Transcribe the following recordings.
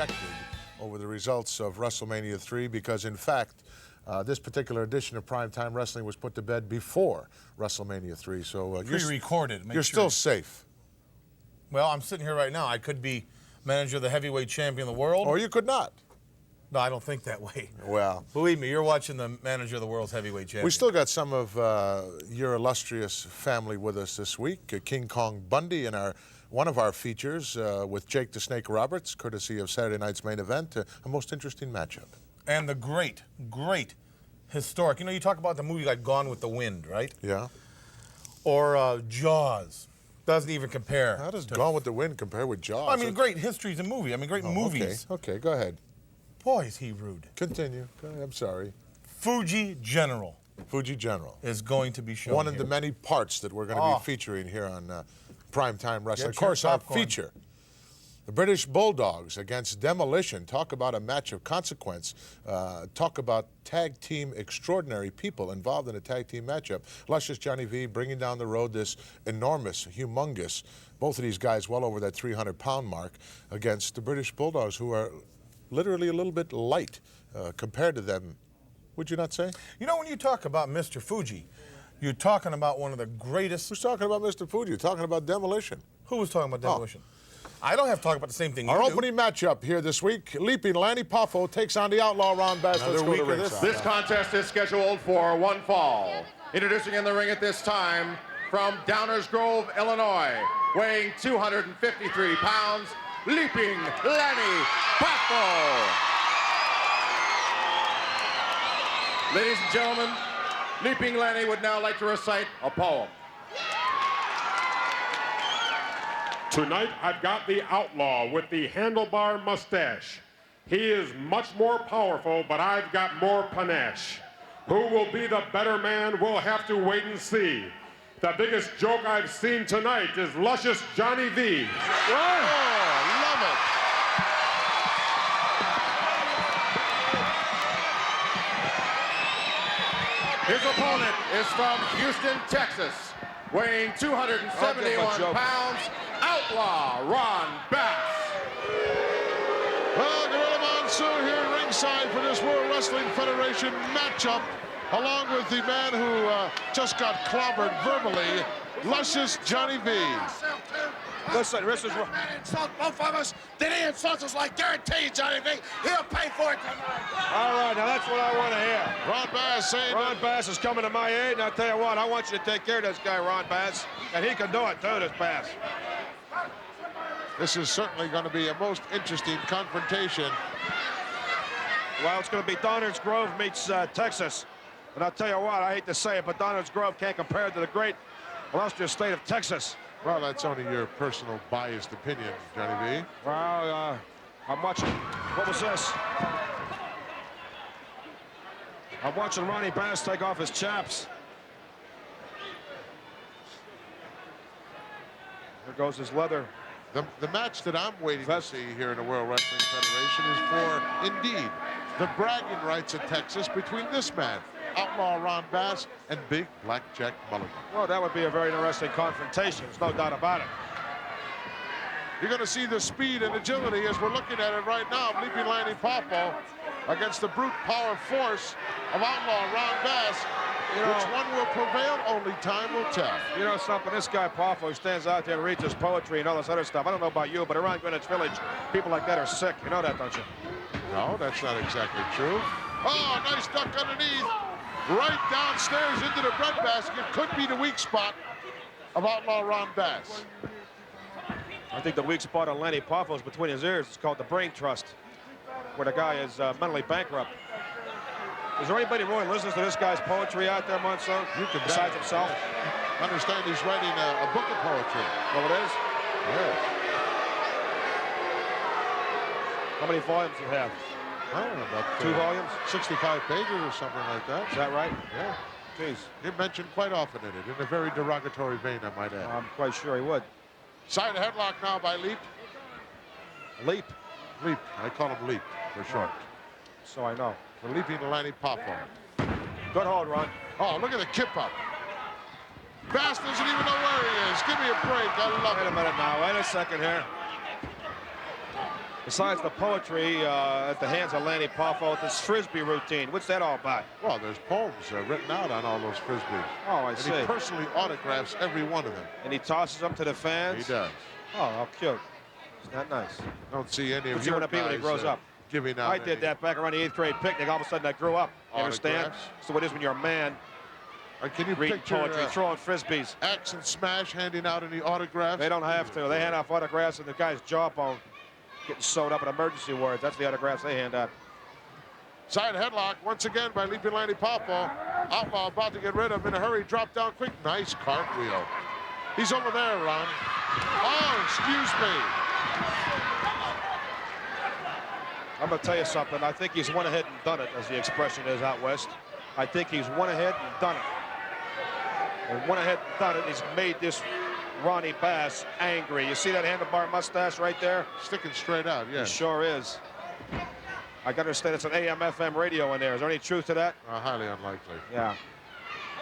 dejected over the results of WrestleMania 3 because, in fact, this particular edition of Prime Time Wrestling was put to bed before WrestleMania 3. So pre-recorded. You're still safe. Well, I'm sitting here right now. I could be manager of the heavyweight champion of the world. Or you could not. No, I don't think that way. Well, believe me, you're watching the manager of the world's heavyweight champion. We still got some of your illustrious family with us this week. King Kong Bundy in one of our features with Jake the Snake Roberts, courtesy of Saturday night's main event. A most interesting matchup. And the great, historic. You know, you talk about the movie like Gone with the Wind, right? Yeah. Or Jaws. Doesn't even compare. How does Gone with the Wind compare with Jaws? I mean, great history's a movie. I mean, great movies. Okay, go ahead. Boy, is he rude. Continue. Go ahead. I'm sorry. Fuji General. Fuji General. Is going to be shown One of the many parts that we're going to be featuring here on Prime Time Wrestling. Of course, our feature. The British Bulldogs against Demolition. Talk about a match of consequence. Talk about tag team extraordinary people involved in a tag team matchup. Luscious Johnny V bringing down the road this enormous, humongous, both of these guys well over that 300-pound mark against the British Bulldogs, who are literally a little bit light compared to them, would you not say? You know, when you talk about Mr. Fuji, you're talking about one of the greatest... Who's talking about Mr. Fuji? You're talking about Demolition. Who was talking about Demolition? I don't have to talk about the same thing Our opening matchup here this week, Leaping Lanny Poffo takes on the Outlaw Ron Bass. Let's go to ringside. This contest is scheduled for one fall. Introducing in the ring at this time, from Downers Grove, Illinois, weighing 253 pounds, Leaping Lanny Poffo. Ladies and gentlemen, Leaping Lanny would now like to recite a poem. Tonight, I've got the outlaw with the handlebar mustache. He is much more powerful, but I've got more panache. Who will be the better man, we'll have to wait and see. The biggest joke I've seen tonight is Luscious Johnny V. Love it. His opponent is from Houston, Texas, weighing 271 pounds, Outlaw Ron Bass. Well, Gorilla Monsoon here at ringside for this World Wrestling Federation matchup, along with the man who just got clobbered verbally, Luscious Johnny V. Listen, this is insult both of us. Did he insult us like guarantee, Johnny V? He'll pay for it tonight. All right, now that's what I want to hear. Ron Bass saying Ron Bass is coming to my aid, and I'll tell you what, I want you to take care of this guy, Ron Bass, and he can do it too, this Bass. This is certainly going to be a most interesting confrontation. Well, it's going to be Downers Grove meets Texas. And I'll tell you what, I hate to say it, but Downers Grove can't compare to the great illustrious state of Texas. Well, that's only your personal biased opinion, Johnny V. Well, I'm watching. What was this? I'm watching Ronnie Bass take off his chaps. There goes his leather. The match that I'm waiting to see here in the World Wrestling Federation is for, indeed, the bragging rights of Texas between this man, Outlaw Ron Bass, and Big Blackjack Mulligan. Well, that would be a very interesting confrontation. There's no doubt about it. You're going to see the speed and agility as we're looking at it right now. Leaping Lanny Poffo against the brute power force of Outlaw Ron Bass. You know, which one will prevail? Only time will tell. You know something? This guy Poffo stands out there and reads his poetry and all this other stuff. I don't know about you, but around Greenwich Village, people like that are sick. You know that, don't you? No, that's not exactly true. Oh, nice duck underneath. Right downstairs into the breadbasket. Could be the weak spot of Outlaw Ron Bass. I think the weak spot on Lanny Poffo is between his ears. It's called the brain trust, where the guy is mentally bankrupt. Is there anybody really listens to this guy's poetry out there, Monsoon? You can besides himself? Understand he's writing a book of poetry. Oh, it is? Yes. How many volumes do you have? I don't know, about 2 volumes? 65 pages or something like that. Is that right? Yeah. Jeez. You're mentioned quite often in it, in a very derogatory vein, I might add. I'm quite sure he would. Side headlock now by Leap. Leap? Leap. I call him Leap for short. So I know. The Leaping Lanny Poffo. Good hold, Ron. Oh, look at the kip up. Bass doesn't even know where he is. Give me a break. I love it. Wait a minute now. Wait a second here. Besides the poetry at the hands of Lanny Poffo, this Frisbee routine, what's that all about? Well, there's poems written out on all those Frisbees. Oh, I see. And he personally autographs every one of them. And he tosses them to the fans? He does. Oh, how cute. Isn't that nice? Don't see any of What's he your going to be when he grows up? Giving out I did that back around the 8th grade picnic. All of a sudden, I grew up. You understand? So it is when you're a man. Can you reading picture poetry, throwing Frisbees. Axe and Smash handing out any autographs? They don't have to. They hand out autographs and the guy's jawbone getting sewed up in emergency wards. That's the autographs they hand out. Side headlock once again by Leaping Lanny Poffo. Outlaw about to get rid of him in a hurry. Drop down quick. Nice cartwheel. He's over there, Ron. Oh, excuse me. I'm going to tell you something. I think he's went ahead and done it, as the expression is out west. I think he's went ahead and done it. And went ahead and done it. He's made this Ronnie Bass angry. You see that handlebar mustache right there? Sticking straight out, yeah. It sure is. I got to understand it's an AM/FM radio in there. Is there any truth to that? Highly unlikely. Yeah.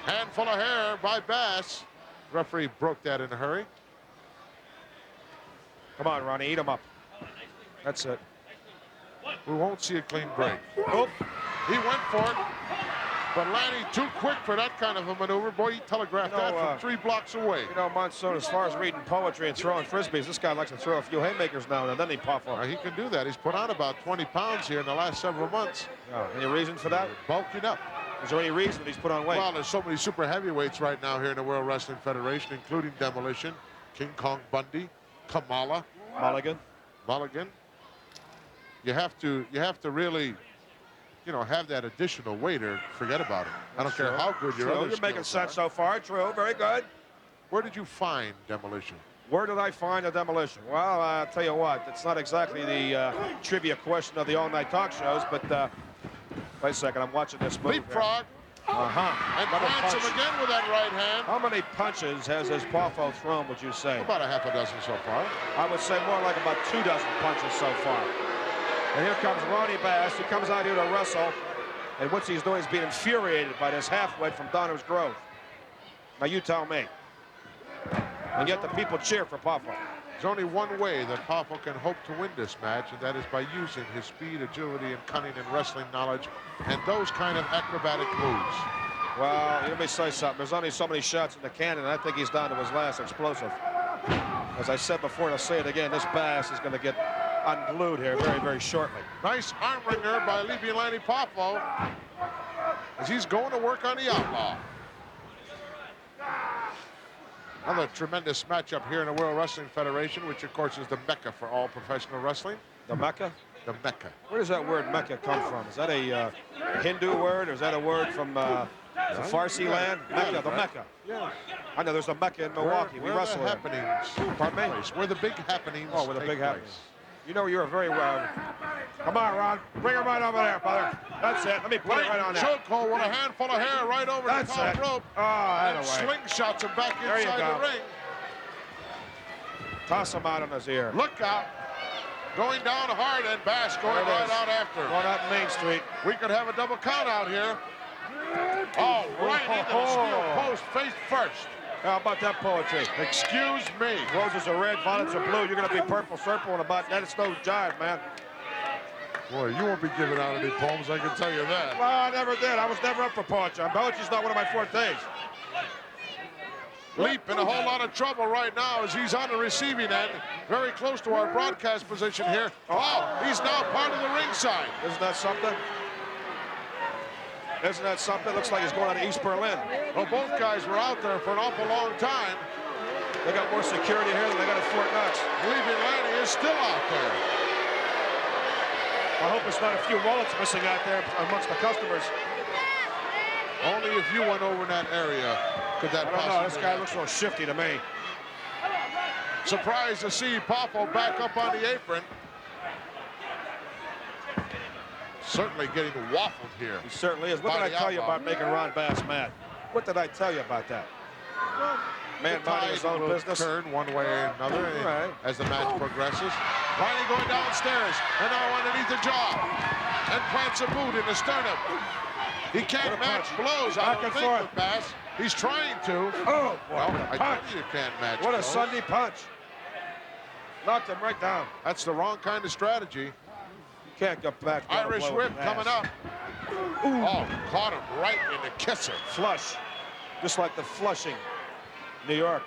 Handful of hair by Bass. Referee broke that in a hurry. Come on, Ronnie, eat him up. That's it. We won't see a clean break. Oh, he went for it. But Lanny too quick for that kind of a maneuver. Boy, he telegraphed that from 3 blocks away. You know, Monsoon, as far as reading poetry and throwing Frisbees, this guy likes to throw a few haymakers now and then he puff off. He can do that. He's put on about 20 pounds here in the last several months. Any reason for that? Bulking up. Is there any reason that he's put on weight? Well, there's so many super heavyweights right now here in the World Wrestling Federation, including Demolition, King Kong Bundy, Kamala. Mulligan. You have to really, you know, have that additional weight or forget about it. I don't care how good your other You're making sense so far. True. Very good. Where did you find Demolition? Where did I find the Demolition? Well, I'll tell you what. It's not exactly the trivia question of the all-night talk shows, but wait a second. I'm watching this movie. Leapfrog. And plants him again with that right hand. How many punches has this Poffo thrown, would you say? About a half a dozen so far. I would say more like about 2 dozen punches so far. And here comes Ronnie Bass. He comes out here to wrestle. And what he's doing is being infuriated by this half-wit from Downers Grove. Now you tell me. And yet the people cheer for Poffo. There's only one way that Poffo can hope to win this match, and that is by using his speed, agility, and cunning and wrestling knowledge, and those kind of acrobatic moves. Well, let me say something. There's only so many shots in the cannon, and I think he's down to his last explosive. As I said before, and I'll say it again, this Bass is going to get unglued here very, very shortly. Nice arm wringer by Leaping Lanny Poffo as he's going to work on the Outlaw. Another tremendous matchup here in the World Wrestling Federation, which of course is the Mecca for all professional wrestling. The Mecca? The Mecca. Where does that word Mecca come from? Is that a Hindu word, or is that a word from the Farsi land? Mecca, the Mecca. Yeah. I know there's a Mecca in Milwaukee. We wrestle the happenings. Pardon me? Where the big happenings. Oh, where the big happenings. You know, you're very well. Come on, Ron. Bring him right over there, brother. That's it. Let me put it right on there. Chokehold with a handful of hair right over the top rope. Oh, and slingshots him back inside the ring. Toss him out on his ear. Look out. Going down hard, and Bass going right out after. Going out Main Street. We could have a double count out here. Oh, right into the steel post, face first. How about that poetry? Excuse me. Roses are red, violets are blue. You're going to be purple circle in about that. It's no jive, man. Boy, you won't be giving out any poems, I can tell you that. Well, I never did. I was never up for poetry. Poetry's not one of my fortes. Leap in a whole lot of trouble right now as he's on the receiving end, very close to our broadcast position here. Oh, he's now part of the ringside. Isn't that something? Isn't that something? Looks like he's going out of East Berlin. Well, both guys were out there for an awful long time. They got more security here than they got at Fort Knox. Leaping Lanny is still out there. I hope it's not a few wallets missing out there amongst the customers. Only if you went over in that area could that possibly I don't know. This guy looks so shifty to me. Surprised to see Poffo back up on the apron. Certainly getting waffled here. He certainly is. What did I tell you about making Ron Bass mad? What did I tell you about that? Man minding his own business. Turn one way or another as the match progresses. Lanny going downstairs and now underneath the jaw. And plants a boot in the sternum. He can't match blows, I don't think, with Bass. He's trying to. Oh, boy. Well, I told you can't match blows. What a Sunday punch. Knocked him right down. That's the wrong kind of strategy. You can't go back. Irish whip coming up. Ooh. Oh, caught him right in the kisser. Flush. Just like the Flushing, New York.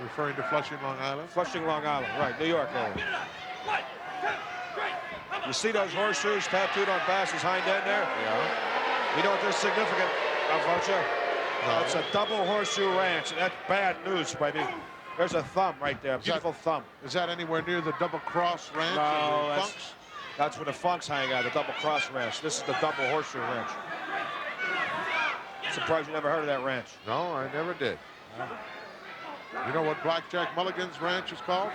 Referring to Flushing, Long Island? Flushing, Long Island, right, New York area. You see those horseshoes tattooed on Bass's hind end there? Yeah. You know what they're significant of, don't you? No. It's a double horseshoe ranch, and that's bad news, baby. There's a thumb right there, beautiful thumb. Is that anywhere near the Double Cross Ranch? No, that's where the Funks hang out, the Double Cross Ranch. This is the double horseshoe ranch. Surprised you never heard of that ranch. No, I never did. You know what Blackjack Mulligan's ranch is called?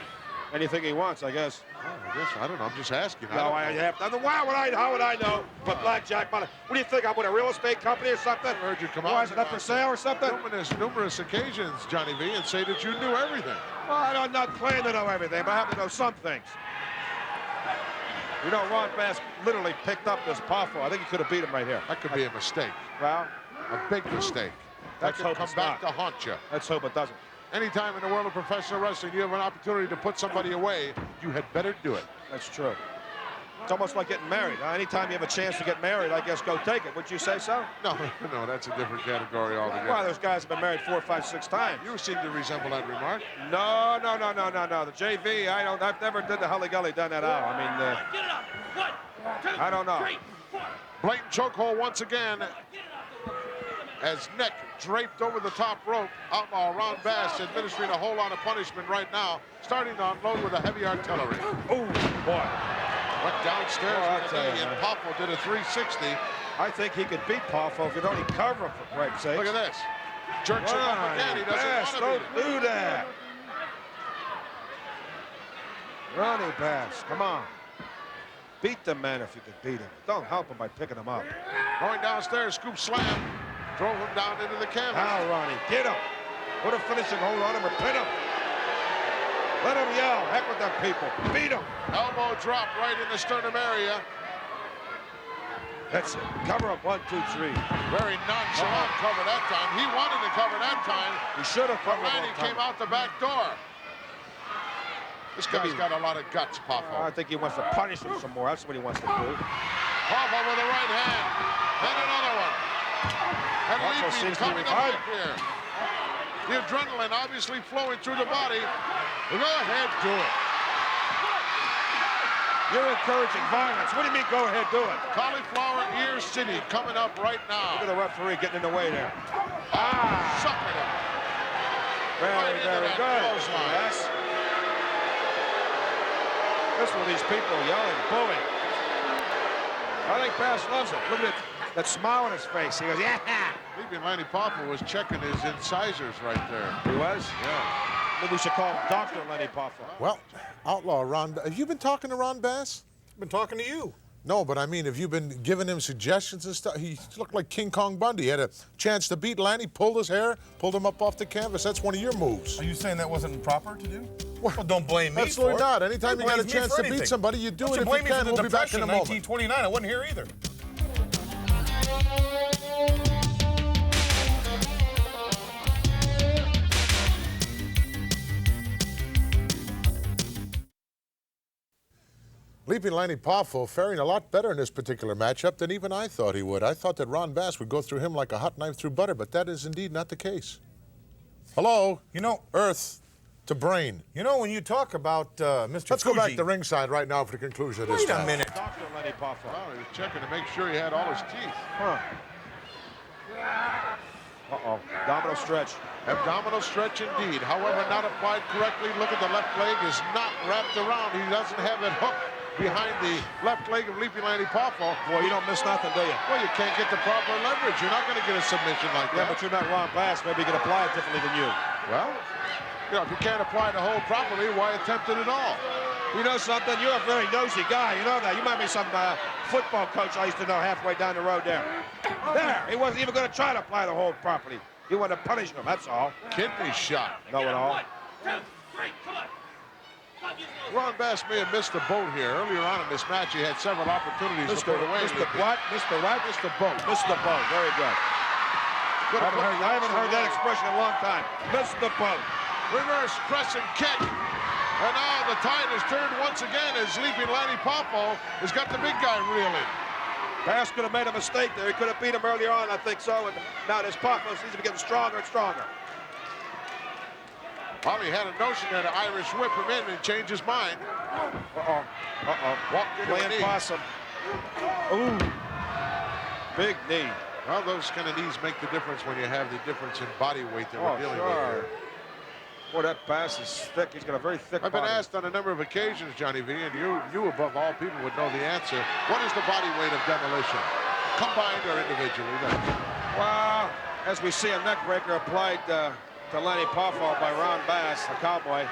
Anything he wants, I guess. Oh, I guess, I don't know, I'm just asking. No, how would I know? But Blackjack Mulligan, what do you think? I'm with a real estate company or something? I heard you come Why, out. is it up for sale or something? Numerous occasions, Johnny V, and say that you knew everything. Well, I'm not claiming to know everything, but I happen to know some things. You know, Ron Bass literally picked up this Poffo. I think he could have beat him right here. That could be a mistake. Well, A big mistake. That Let's could hope come it's back not. to haunt you. let's hope it doesn't. Anytime in the world of professional wrestling you have an opportunity to put somebody away, you had better do it. That's true. It's almost like getting married. Anytime you have a chance to get married, I guess go take it. Would you say so? No, no, that's a different category altogether. Well, those guys have been married 4, 5, 6 times. You seem to resemble that remark. No. The JV, I've never did the Hully Gully, done that out. I mean, I don't know. Blatant chokehold once again as Nick draped over the top rope. Outlaw Ron Bass administering a whole lot of punishment right now, starting to unload with a heavy artillery. Oh, boy. Went downstairs with a knee, man. and Poffo did a 360. I think he could beat Poffo if he'd only cover him, for Christ's sake. Look at this. Jerks him up again. He doesn't Bass, want to don't do that. Ronnie Bass, come on. Beat the man if you could beat him. Don't help him by picking him up. Going downstairs, scoop slam. Drove him down into the canvas. Now, Ronnie, get him. Put a finishing hold on him or pin him. Let him yell. Heck with them people. Beat him. Elbow drop right in the sternum area. That's it. Cover up 1, 2, 3. Very nonchalant cover that time. He wanted to cover that time. He should have covered Randy came out the back door. This guy's got a lot of guts, Poffo. I think he wants to punish him some more. That's what he wants to do. Poffo with the right hand. Then another one. And Poffo leaping, seems to coming be up revived. here. The adrenaline obviously flowing through the body. Well, go ahead, do it. You're encouraging violence. What do you mean, go ahead, do it? Cauliflower Ear City coming up right now. Look at the referee getting in the way there. Sucking him. Very, very good. Yes. Listen to these people yelling, booing. I think Bass loves it. Look at that smile on his face. He goes, yeah. Leaping Lanny Poffo was checking his incisors right there. He was? Yeah. Maybe we should call him Dr. Lenny Poffo. Well, Outlaw Ron, have you been talking to Ron Bass? I've been talking to you. No, but I mean, have you been giving him suggestions and stuff? He looked like King Kong Bundy. He had a chance to beat Lanny, pulled his hair, pulled him up off the canvas. That's one of your moves. Are you saying that wasn't proper to do? Well, don't blame me. Absolutely for it. not. Anytime you got a Blame me chance for to beat anything. somebody, you do Don't it if you blame me for can. the We'll be back in a depression, moment. 1929. I wasn't here either. Leaping Lanny Poffo faring a lot better in this particular matchup than even I thought he would. I thought that Ron Bass would go through him like a hot knife through butter, but that is indeed not the case. Hello? You know, Earth to brain. You know, when you talk about Mr. Let's go back Fuji- to ringside right now for the conclusion of this Wait a match. minute. Dr. Lenny Poffo. Oh, he was checking to make sure he had all his teeth. Huh. Uh-oh. Domino stretch. Abdominal stretch indeed. However, not applied correctly. Look at the left leg is not wrapped around. He doesn't have it hooked behind the left leg of Leaping Lanny Poffo. Boy, you don't miss nothing, do you? Well, you can't get the proper leverage. You're not going to get a submission like Yeah, that. but you're not Ron Bass. Maybe you can apply it differently than you. Well, you know, if you can't apply the hold properly, why attempt it at all? You know something? You're a very nosy guy. You know that. You might be some football coach I used to know halfway down the road there. There. He wasn't even going to try to apply the hold properly. He wanted to punish him. That's all. Kidney shot. Know it all. Ron Bass may have missed the boat here. Earlier on in this match, he had several opportunities to put away. Mr. What? Mr. What? Missed the boat. Missed the boat. Very good. I haven't heard that expression in a long time. Missed the boat. Reverse press and kick. And now the tide has turned once again as Leaping Lanny Poffo has got the big guy reeling. Bass could have made a mistake there. He could have beat him earlier on, I think so. And now this Poffo seems to be getting stronger and stronger. Well, he had a notion that an Irish whip him in and change his mind. Walked into a Playing knee. possum. Ooh. Big knee. Well, those kind of knees make the difference when you have the difference in body weight that we're dealing with here. Boy, that pass is thick. He's got a very thick I've been body. asked on a number of occasions, Johnny V, and you above all people would know the answer. What is the body weight of Demolition? Combined or individually? Well, as we see a neck breaker applied to Lanny Poffo by Ron Bass, the Cowboy.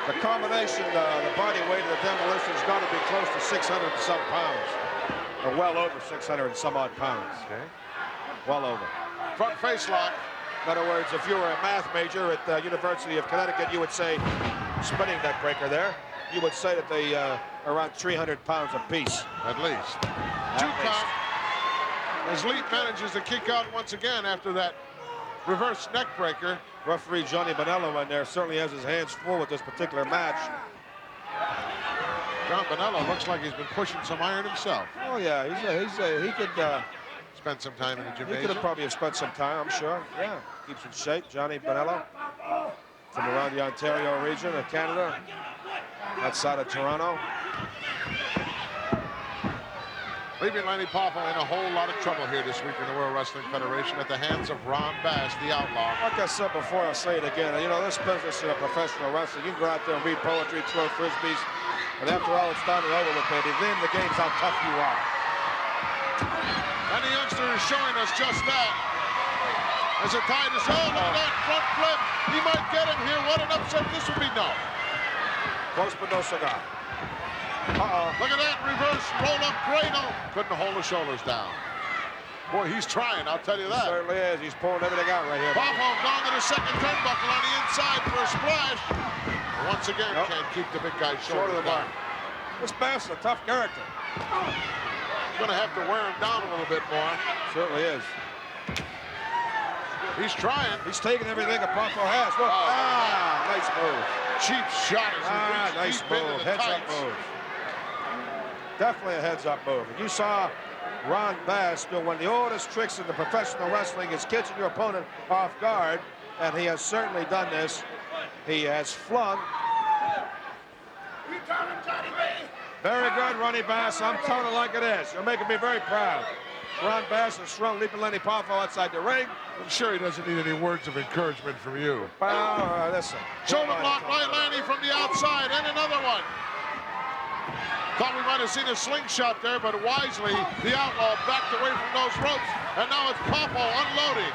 The combination, the body weight of the Demolition has got to be close to 600 and some pounds. Or well over 600 and some odd pounds. Okay. Well over. Front face lock. In other words, if you were a math major at the University of Connecticut, you would say, spinning neck breaker there, you would say that they are around 300 pounds apiece. At least. Two count. As Leap manages to kick out once again after that reverse neck breaker. Referee Johnny Bonello in there certainly has his hands full with this particular match. John Bonello looks like he's been pushing some iron himself. Oh yeah, he could Spent some time in the he could gymnasium. have probably spent some time, I'm sure. Yeah, keeps in shape. Johnny Bonello from around the Ontario region of Canada, outside of Toronto. Leaving Lanny Poffo in a whole lot of trouble here this week in the World Wrestling Federation at the hands of Ron Bass, the Outlaw. Like I said before, I'll say it again. You know, this business in a professional wrestling, you can go out there and read poetry, throw frisbees, and after all it's done and over with, baby, then the game's how tough you are. And the youngster is showing us just that. As the tide is, oh, look at that front flip. He might get him here. What an upset this would be. No. Close but no cigar. Look at that reverse roll-up cradle. Couldn't hold the shoulders down. Boy, he's trying, I'll tell you He that. certainly is. He's pulling everything out right here. Poffo gone to the second turnbuckle on the inside for a splash. Once again, can't keep the big guy's Short of shoulders the down. mark. This Bass is a tough character. Going to have to wear him down a little bit more. Certainly is. He's trying. He's taking everything that Poffo has. Look. Nice move. Cheap shot as he reached Nice deep into move. the Heads up tights. move. Definitely a heads up move. And you saw Ron Bass do one of the oldest tricks in the professional wrestling is catching your opponent off guard, and he has certainly done this. He has flung. Very good, Ronnie Bass. I'm telling it like it is. You're making me very proud. Ron Bass has thrown Leaping Lenny Poffo outside the ring. I'm sure he doesn't need any words of encouragement from you. Well, listen. Shoulder block by Lanny from the outside, and another one. Thought we might have seen a slingshot there, but wisely, the Outlaw backed away from those ropes, and now it's Poffo unloading.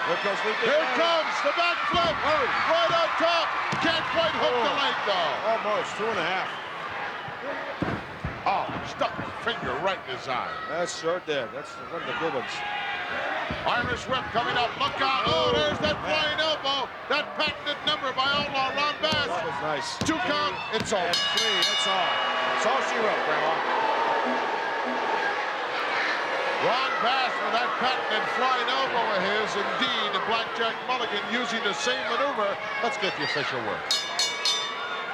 Here comes the backflip, right on top. Can't quite hook the leg, though. Almost 2.5. Oh, stuck his finger right in his eye. That sure did. That's one of the good ones. Irish whip coming up. Look out. Oh, there's that flying elbow. That patented number by Outlaw Ron Bass. That was nice. 2 count. It's all. And 3. That's all. That's all she wrote, Grandma. Ron Bass with that patented flying elbow of his. Indeed, the Blackjack Mulligan using the same maneuver. Let's get the official word.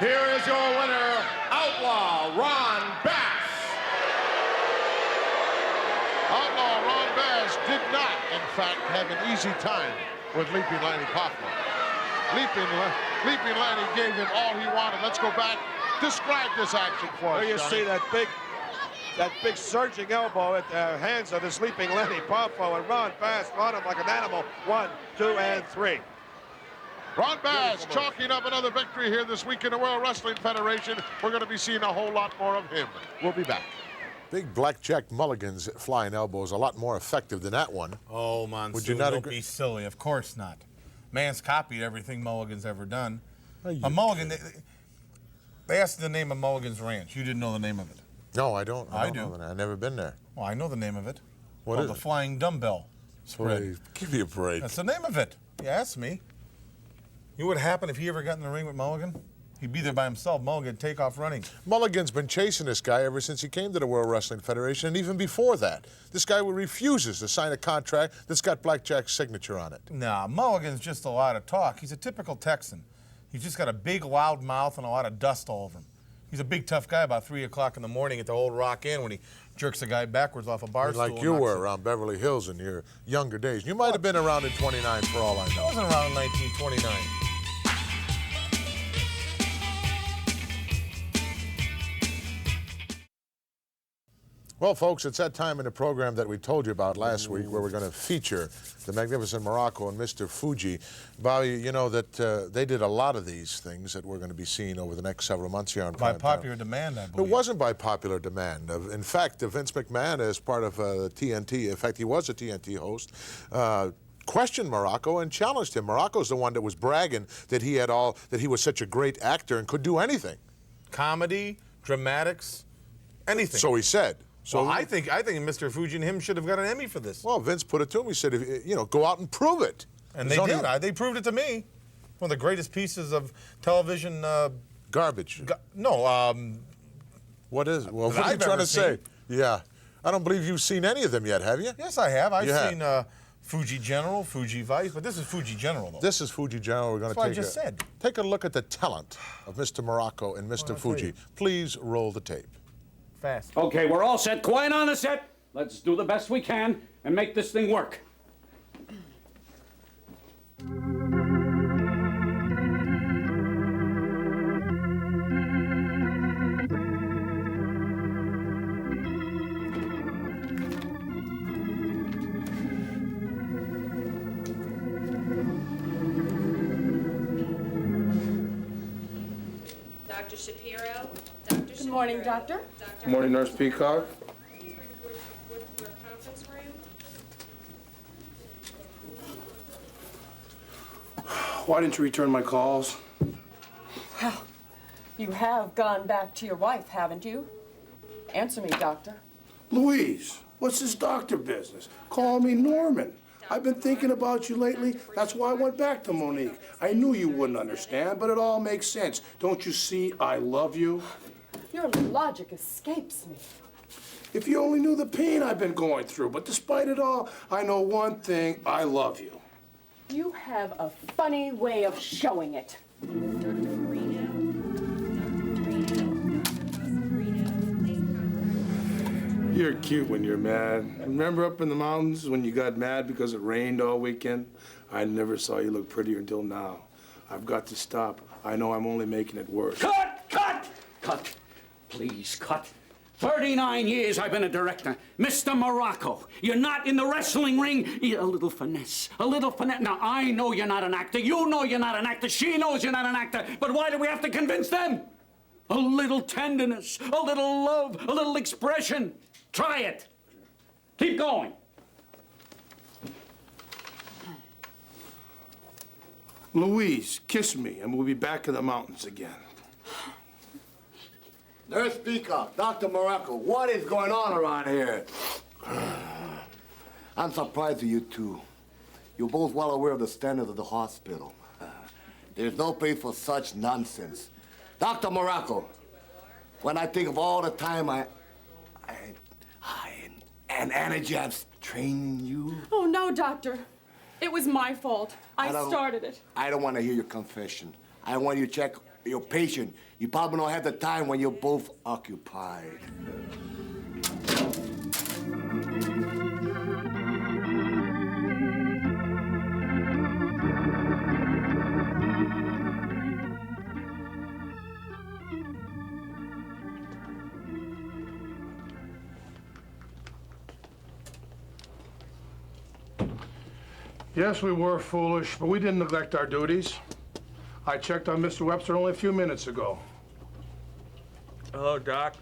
Here is your winner, Outlaw Ron Bass. Outlaw Ron Bass did not, in fact, have an easy time with Leaping Lanny Poffo. Leaping Lanny gave him all he wanted. Let's go back. Describe this action for us, There you Johnny. see that big surging elbow at the hands of the Sleeping Lenny Poffo, and Ron Bass on him like an animal. 1, 2, and 3. Ron Bass chalking up another victory here this week in the World Wrestling Federation. We're going to be seeing a whole lot more of him. We'll be back. Big Blackjack Mulligan's flying elbow is a lot more effective than that one. Oh, Monsoon, Would you not don't agree? be silly. Of course not. Man's copied everything Mulligan's ever done. You A Mulligan, they asked the name of Mulligan's Ranch. You didn't know the name of it. No, I don't. I don't do. know that. I've never been there. Well, I know the name of it. What Called is the it? Flying Dumbbell Spread. Boy, give me a break. That's the name of it. You asked me. You know what happened if he ever got in the ring with Mulligan? He'd be there by himself. Mulligan would take off running. Mulligan's been chasing this guy ever since he came to the World Wrestling Federation, and even before that. This guy refuses to sign a contract that's got Blackjack's signature on it. Nah, Mulligan's just a lot of talk. He's a typical Texan. He's just got a big, loud mouth and a lot of dust all over him. He's a big, tough guy about 3 o'clock in the morning at the old Rock Inn when he jerks a guy backwards off a bar stool. Like you were around Beverly Hills in your younger days. You might have been around in 29 for all I know. I wasn't around in 1929. Well, folks, it's that time in the program that we told you about last week where we're going to feature the magnificent Morocco and Mr. Fuji. Bobby, you know that they did a lot of these things that we're going to be seeing over the next several months here on Prime Time. By popular demand, I believe. It wasn't by popular demand. In fact, Vince McMahon, as part of TNT, in fact, he was a TNT host, questioned Morocco and challenged him. Morocco's the one that was bragging that he was such a great actor and could do anything. Comedy, dramatics, anything. So he said. So well, I think Mr. Fuji and him should have got an Emmy for this. Well, Vince put it to him. He said, go out and prove it. And they did. They proved it to me. One of the greatest pieces of television. Garbage. What is it? Well, what are you trying to say? Yeah. I don't believe you've seen any of them yet, have you? Yes, I have. I've seen Fuji General, Fuji Vice, but this is Fuji General, though. This is Fuji General. We're going to take a look at the talent of Mr. Morocco and Mr. Fuji. Please roll the tape. Fast. Okay, we're all set. Quiet on the set. Let's do the best we can and make this thing work. Dr. Shapiro. Dr. Good morning, Doctor. Good morning, Nurse Peacock. Please report to our conference room. Why didn't you return my calls? Well, you have gone back to your wife, haven't you? Answer me, Doctor. Louise, what's this doctor business? Call me Norman. I've been thinking about you lately. That's why I went back to Monique. I knew you wouldn't understand, but it all makes sense. Don't you see I love you? Your logic escapes me. If you only knew the pain I've been going through, but despite it all, I know one thing, I love you. You have a funny way of showing it. You're cute when you're mad. Remember up in the mountains when you got mad because it rained all weekend? I never saw you look prettier until now. I've got to stop. I know I'm only making it worse. Cut! Cut! Cut! Please, cut. 39 years I've been a director. Mr. Morocco, you're not in the wrestling ring. A little finesse, a little finesse. Now, I know you're not an actor. You know you're not an actor. She knows you're not an actor. But why do we have to convince them? A little tenderness, a little love, a little expression. Try it. Keep going. Louise, kiss me, and we'll be back in the mountains again. Nurse Peacock, Dr. Morocco, what is going on around here? I'm surprised at you two. You're both well aware of the standards of the hospital. There's no place for such nonsense. Dr. Morocco, when I think of all the time and energy I've trained you. Oh, no, Doctor. It was my fault. I started it. I don't want to hear your confession. I want you to check your patient. You probably don't have the time when you're both occupied. Yes, we were foolish, but we didn't neglect our duties. I checked on Mr. Webster only a few minutes ago. Hello, Doc.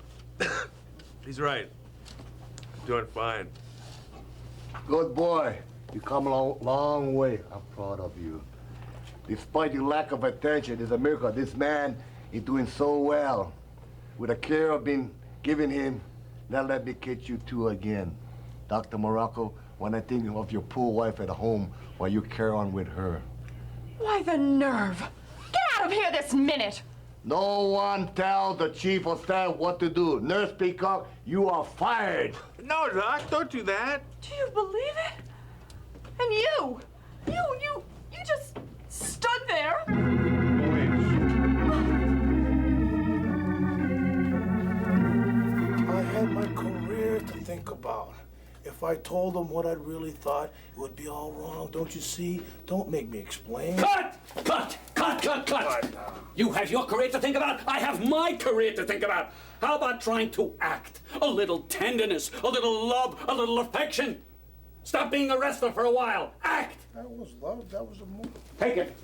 He's right. Doing fine. Good boy. You come a long way. I'm proud of you. Despite your lack of attention, it's a miracle. This man is doing so well. With the care I've been giving him, now let me catch you two again. Dr. Morocco, when I think of your poor wife at home while you carry on with her. Why, the nerve. Get out of here this minute. No one tells the chief of staff what to do. Nurse Peacock, you are fired. No, Doc, don't do that. Do you believe it? And you just stood there. I had my career to think about. If I told them what I really thought, it would be all wrong. Don't you see? Don't make me explain. Cut! Cut! Cut! Cut! Cut! You have your career to think about. I have my career to think about. How about trying to act? A little tenderness, a little love, a little affection. Stop being a wrestler for a while. Act! That was love. That was a move. Take it.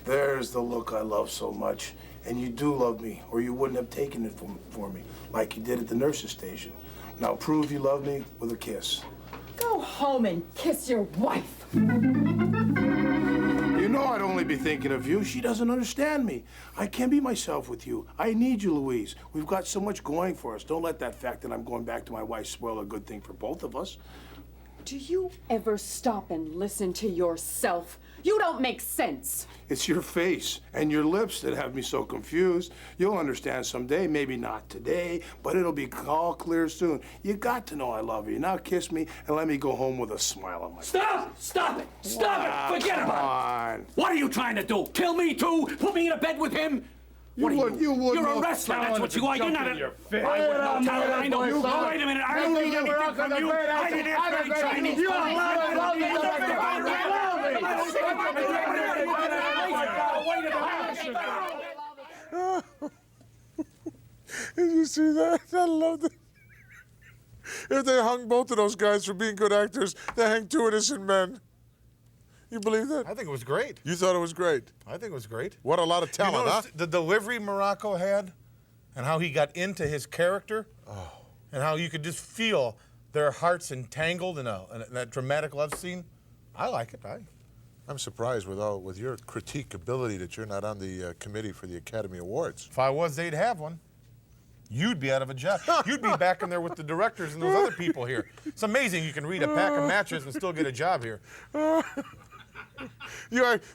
There's the look I love so much. And you do love me, or you wouldn't have taken it for me, like you did at the nurse's station. Now prove you love me with a kiss. Go home and kiss your wife. You know I'd only be thinking of you. She doesn't understand me. I can't be myself with you. I need you, Louise. We've got so much going for us. Don't let that fact that I'm going back to my wife spoil a good thing for both of us. Do you ever stop and listen to yourself? You don't make sense. It's your face and your lips that have me so confused. You'll understand someday, maybe not today, but it'll be all clear soon. You got to know I love you. Now kiss me and let me go home with a smile on my face. Stop! Stop it! Stop it! Forget about it! What are you trying to do? Kill me too? Put me in a bed with him? What are you? You're a wrestler, that's what you are. You're not a... I wouldn't know talent, I know. Wait a minute, I don't need anything from you. I didn't ask for any training. You are Did you see that? I love it. If they hung both of those guys for being good actors, they hang two innocent men. You believe that? I think it was great. You thought it was great? I think it was great. What a lot of talent, huh? The delivery Morocco had and how he got into his character and how you could just feel their hearts entangled in that dramatic love scene. I like it. I'm surprised with your critique ability that you're not on the committee for the Academy Awards. If I was, they'd have one. You'd be out of a job. You'd be back in there with the directors and those other people here. It's amazing you can read a pack of matches and still get a job here. Well,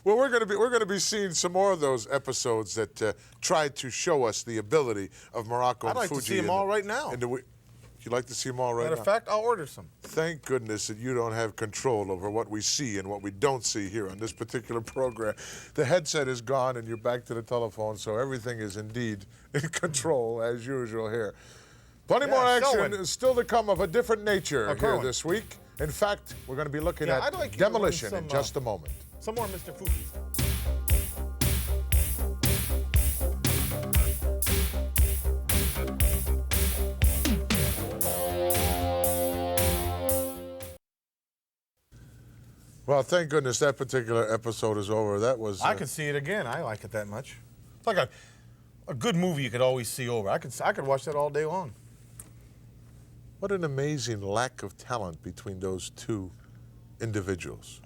we're going to be seeing some more of those episodes that try to show us the ability of Morocco and Fuji. I'd like to see them all right now. You'd like to see them all right now? Matter of fact, I'll order some. Thank goodness that you don't have control over what we see and what we don't see here on this particular program. The headset is gone and you're back to the telephone, so everything is indeed in control as usual here. Plenty more action is still to come of a different nature here this week. In fact, we're going to be looking at Demolition in just a moment. Some more Mr. Fuji. Well, thank goodness that particular episode is over. That was... I could see it again. I like it that much. It's like a good movie you could always see over. I could watch that all day long. What an amazing lack of talent between those two individuals.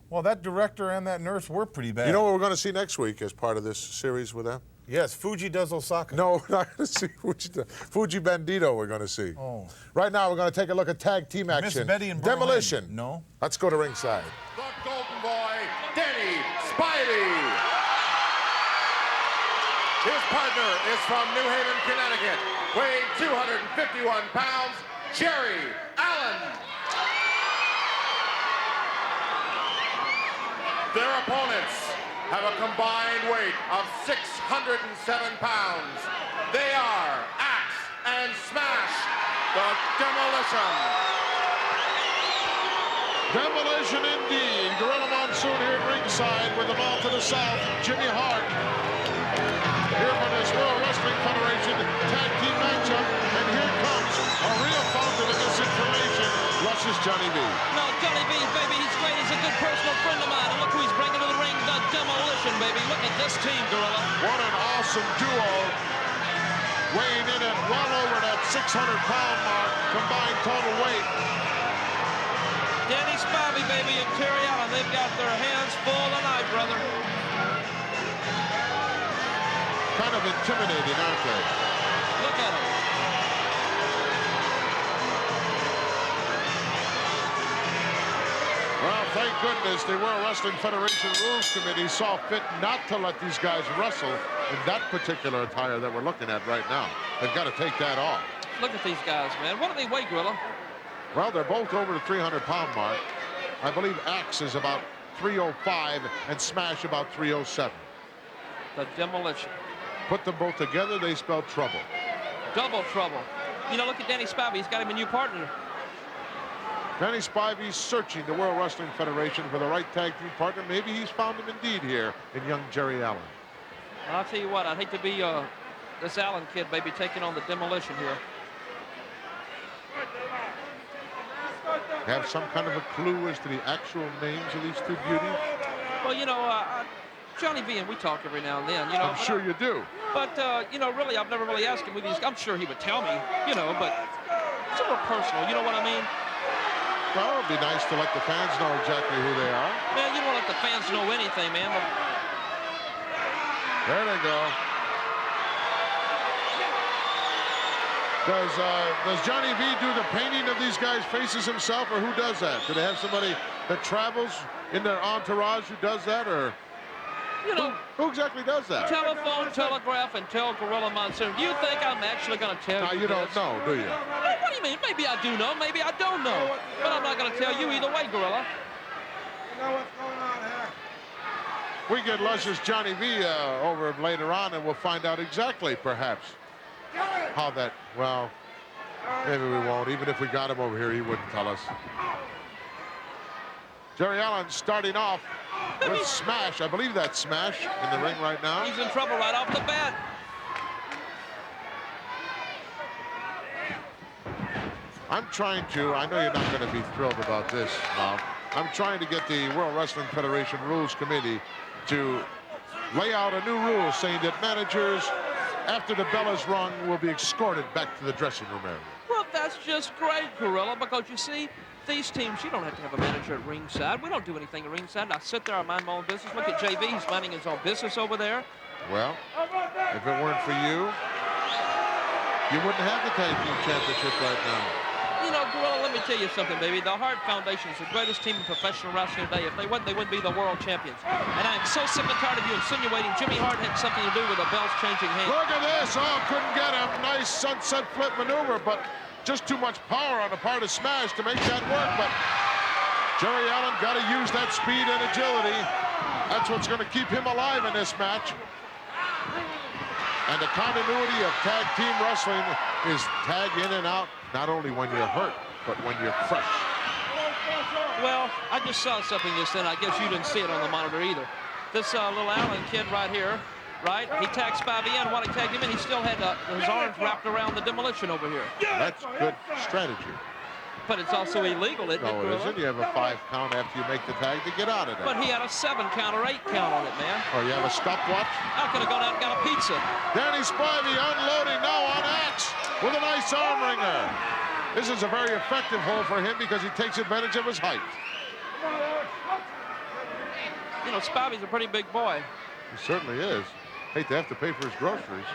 Well, that director and that nurse were pretty bad. You know what we're going to see next week as part of this series with them? Yes, Fuji does Osaka. No, we're not going to see Fuji Bandito we're going to see. Oh. Right now, we're going to take a look at tag team action. Miss Betty and Demolition. Berlin. No. Let's go to ringside. The Golden Boy, Danny Spivey. His partner is from New Haven, Connecticut, weighing 251 pounds, Jerry Allen. Their opponents have a combined weight of 607 pounds. They are Axe and Smash, the Demolition. Demolition indeed. Gorilla Monsoon here at ringside with the ball to the south, Jimmy Hart. Here for this World Wrestling Federation tag team matchup. And here comes a real fountain of misinformation, Rush's Johnny B. No, Johnny B, baby, he's great. He's a good personal friend of mine. And look who he's bringing to the ring, the Demolition, baby. Look at this team, Gorilla. What an awesome duo. Weighing in at well over that 600-pound mark, combined total weight. Danny Spivey, baby, and Terry Allen, they've got their hands full tonight, brother. Kind of intimidating, aren't they? Look at them. Well, thank goodness, the World Wrestling Federation Rules Committee saw fit not to let these guys wrestle in that particular attire that we're looking at right now. They've got to take that off. Look at these guys, man. What do they weigh, Gorilla? Well, they're both over the 300-pound mark. I believe Axe is about 305 and Smash about 307. The Demolition. Put them both together, they spell trouble. Double trouble. You know, look at Danny Spivey. He's got him a new partner. Danny Spivey's searching the World Wrestling Federation for the right tag team partner. Maybe he's found him indeed here in young Jerry Allen. I'll tell you what, I'd hate to be this Allen kid, baby, taking on the Demolition here. Have some kind of a clue as to the actual names of these two beauties? Well, you know, Johnny V and we talk every now and then, you know. I'm sure you do. But, you know, really, I've never really asked him who these, I'm sure he would tell me, you know, but it's a little personal, you know what I mean? Well, it'd be nice to let the fans know exactly who they are. Man, you don't let the fans know anything, man. There they go. Does Johnny V do the painting of these guys' faces himself, or who does that? Do they have somebody that travels in their entourage who does that, or you know, who exactly does that? Telephone, telegraph, and tell Gorilla Monsoon. Do you think I'm actually going to tell you? You don't know, do you? What do you mean? Maybe I do know, maybe I don't know. But I'm not going to tell you either way, Gorilla. You know what's going on here? We get luscious Johnny V over later on, and we'll find out exactly, perhaps, how that, well, maybe we won't. Even if we got him over here, he wouldn't tell us. Jerry Allen starting off with Smash. I believe that's Smash in the ring right now. He's in trouble right off the bat. I'm trying to, I know you're not going to be thrilled about this, Bob. I'm trying to get the World Wrestling Federation Rules Committee to lay out a new rule saying that managers, after the bell is rung, will be escorted back to the dressing room area. Well, that's just great, Gorilla, because you see, these teams, you don't have to have a manager at ringside. We don't do anything at ringside. I sit there, I mind my own business. Look at JV, he's minding his own business over there. Well, if it weren't for you, you wouldn't have the tag team championship right now. You know, Gorilla, let me tell you something, baby. The Hart Foundation is the greatest team in professional wrestling today. If they wouldn't be the world champions. And I'm so sick and tired of you insinuating Jimmy Hart had something to do with the bells changing hands. Look at this. Oh, couldn't get a nice sunset flip maneuver, but just too much power on the part of Smash to make that work. But Jerry Allen got to use that speed and agility. That's what's going to keep him alive in this match. And the continuity of tag team wrestling is tag in and out, not only when you're hurt, but when you're fresh. Well, I just saw something just then. I guess you didn't see it on the monitor either. This little Allen kid right here, right? He tagged Spivey in. While he tagged him in, he still had his arms wrapped around the Demolition over here. That's good strategy. But it's also illegal, isn't it? No, it isn't. You have a 5 count after you make the tag to get out of there. But he had a 7 count or 8 count on it, man. Oh, you have a stopwatch? I could have gone out and got a pizza. Danny Spivey unloading now on Axe with a nice arm wringer. This is a very effective hold for him because he takes advantage of his height. You know, Spivey's a pretty big boy. He certainly is. Hate to have to pay for his groceries.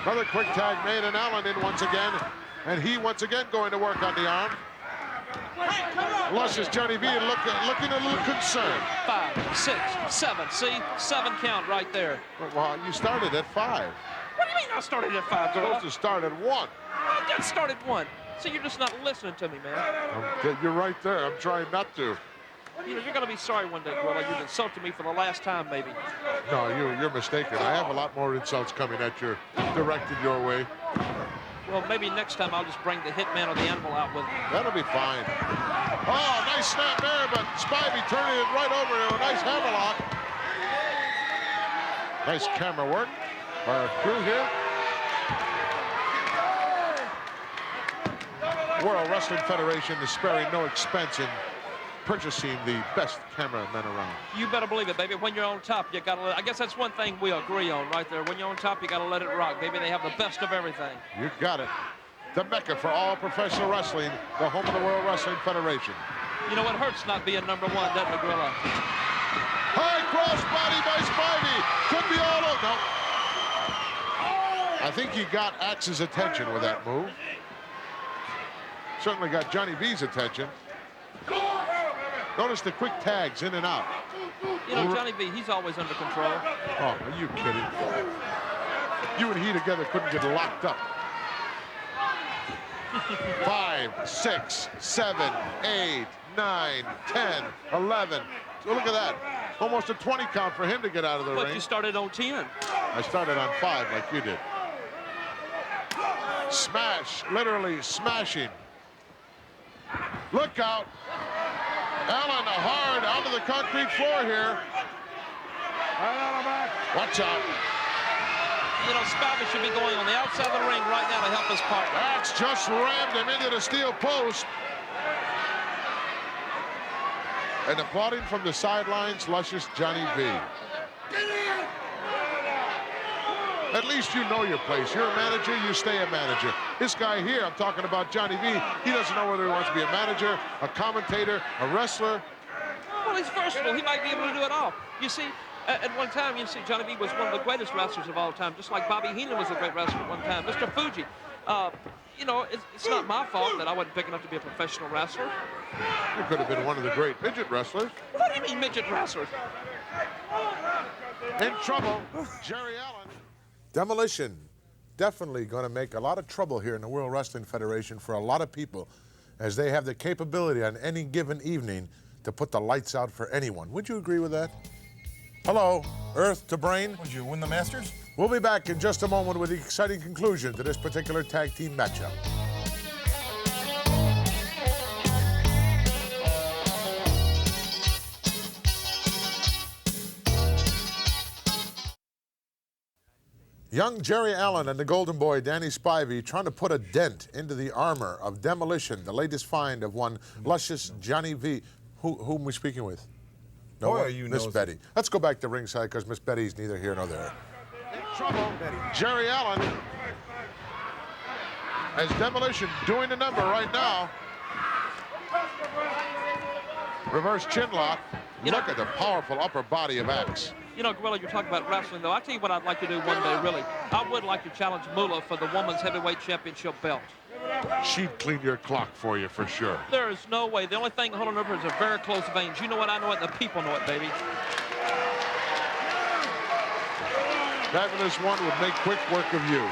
Another quick tag made, and Allen in once again. And he once again going to work on the arm. Luscious Johnny V looking a little concerned. 5, 6, 7. See? 7 count right there. Well, you started at 5. What do you mean I started at 5, You're supposed to start at 1. I did start at 1. See, you're just not listening to me, man. You're right there. I'm trying not to. You know, you're going to be sorry one day, Gorilla. You've insulted me for the last time, maybe. No, you're mistaken. I have a lot more insults coming at you, directed your way. Well, maybe next time I'll just bring the Hitman or the Animal out with me. That'll be fine. Oh, nice snap there, but Spivey turning it right over to a nice hammerlock. Nice camera work by our crew here. World Wrestling Federation is sparing no expense in purchasing the best cameramen around. You better believe it, baby. When you're on top, you gotta I guess that's one thing we agree on right there. When you're on top, you gotta let it rock, baby. They have the best of everything. You got it. The Mecca for all professional wrestling, the home of the World Wrestling Federation. You know, it hurts not being #1, doesn't it, Gorilla? High cross body by Spivey. Could be all over. No. I think he got Axe's attention with that move. Certainly got Johnny V's attention. Notice the quick tags in and out. You know, Johnny B, he's always under control. Oh, are you kidding? You and he together couldn't get locked up. 5, 6, 7, 8, 9, 10, 11. So look at that. Almost a 20 count for him to get out of the ring. But you started on 10. I started on 5 like you did. Smash, literally smashing. Look out. Allen hard onto the concrete floor here. Watch out. You know, Spivey should be going on the outside of the ring right now to help his partner. That's just rammed him into the steel post. And applauding from the sidelines, luscious Johnny V. At least you know your place. You're a manager, you stay a manager. This guy here, I'm talking about Johnny V, he doesn't know whether he wants to be a manager, a commentator, a wrestler. Well, he's versatile. He might be able to do it all. You see, at one time, you see, Johnny V was one of the greatest wrestlers of all time, just like Bobby Heenan was a great wrestler at one time. Mr. Fuji, you know, it's not my fault that I wasn't big enough to be a professional wrestler. You could have been one of the great midget wrestlers. What do you mean, midget wrestlers? In trouble, Jerry Allen. Demolition, definitely going to make a lot of trouble here in the World Wrestling Federation for a lot of people, as they have the capability on any given evening to put the lights out for anyone. Would you agree with that? Hello, Earth to Brain. Would you win the Masters? We'll be back in just a moment with the exciting conclusion to this particular tag team matchup. Young Jerry Allen and the Golden Boy, Danny Spivey, trying to put a dent into the armor of Demolition, the latest find of one luscious Johnny V. Whom we speaking with? No Boy, one? you Miss knows Betty. it. Let's go back to ringside because Miss Betty's neither here nor there. In trouble, Jerry Allen. As Demolition doing the number right now. Reverse chin lock. Look at the powerful upper body of Axe. You know, Gorilla, you're talking about wrestling, though. I tell you what I'd like to do one day, really. I would like to challenge Moolah for the Women's Heavyweight Championship belt. She'd clean your clock for you for sure. There is no way. The only thing holding her is her very close veins. You know what? I know it, and the people know it, baby. Fabulous One would make quick work of you.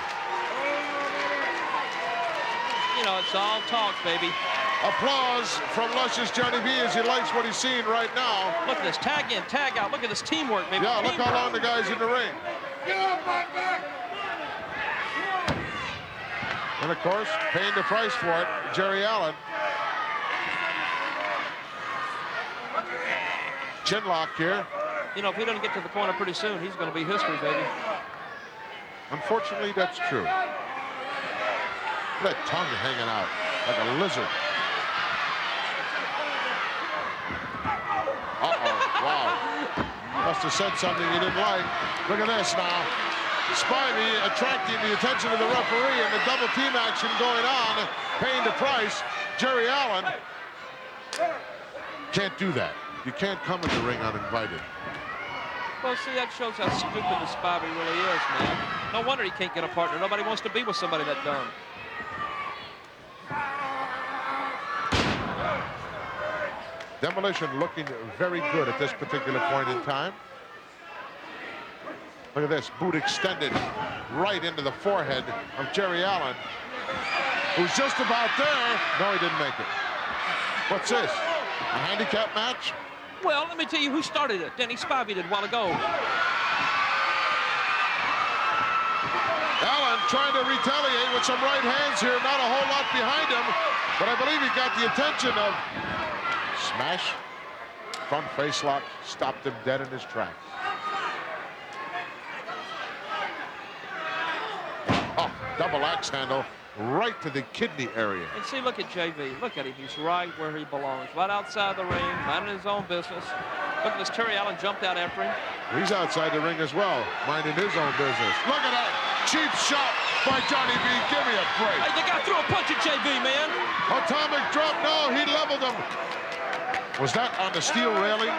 You know, it's all talk, baby. Applause from luscious Johnny V as he likes what he's seeing right now. Look at this. Tag in, tag out. Look at this teamwork, baby. Yeah, look teamwork. how long the guy's in the ring. Get up, my back! And of course, paying the price for it, Jerry Allen. Chin lock here. You know, if he doesn't get to the corner pretty soon, he's going to be history, baby. Unfortunately, that's true. That tongue hanging out like a lizard. Uh-oh, wow. Must have said something he didn't like. Look at this now. Spivey attracting the attention of the referee and the double team action going on, paying the price. Jerry Allen can't do that. You can't come in the ring uninvited. Well, see, that shows how stupid the Spivey really is, man. No wonder he can't get a partner. Nobody wants to be with somebody that dumb. Demolition looking very good at this particular point in time. Look at this, boot extended right into the forehead of Jerry Allen, who's just about there. No, he didn't make it. What's this, a handicap match? Well, let me tell you who started it. Danny Spivey did a while ago. Allen trying to retaliate with some right hands here. Not a whole lot behind him, but I believe he got the attention of smash. Front face lock stopped him dead in his tracks. Oh, double axe handle right to the kidney area. And see, look at JV. Look at him. He's right where he belongs. Right outside the ring, minding his own business. Look at this. Terry Allen jumped out after him. He's outside the ring as well, minding his own business. Look at that. Cheap shot by Johnny V. Give me a break. Hey, the guy threw a punch at JV, man. Atomic drop. No, he leveled him. Was that on the steel railing?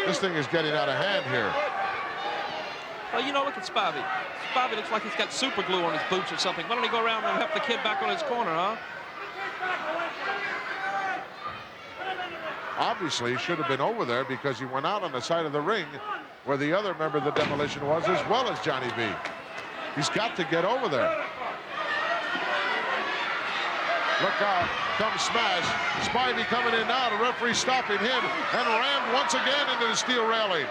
This thing is getting out of hand here. Well, you know, look at Spivey. Spivey looks like he's got super glue on his boots or something. Why don't he go around and help the kid back on his corner, huh? Obviously, he should have been over there because he went out on the side of the ring where the other member of the Demolition was, as well as Johnny V. He's got to get over there. Look out, comes Smash. Spivey coming in now, the referee stopping him, and rammed once again into the steel railing.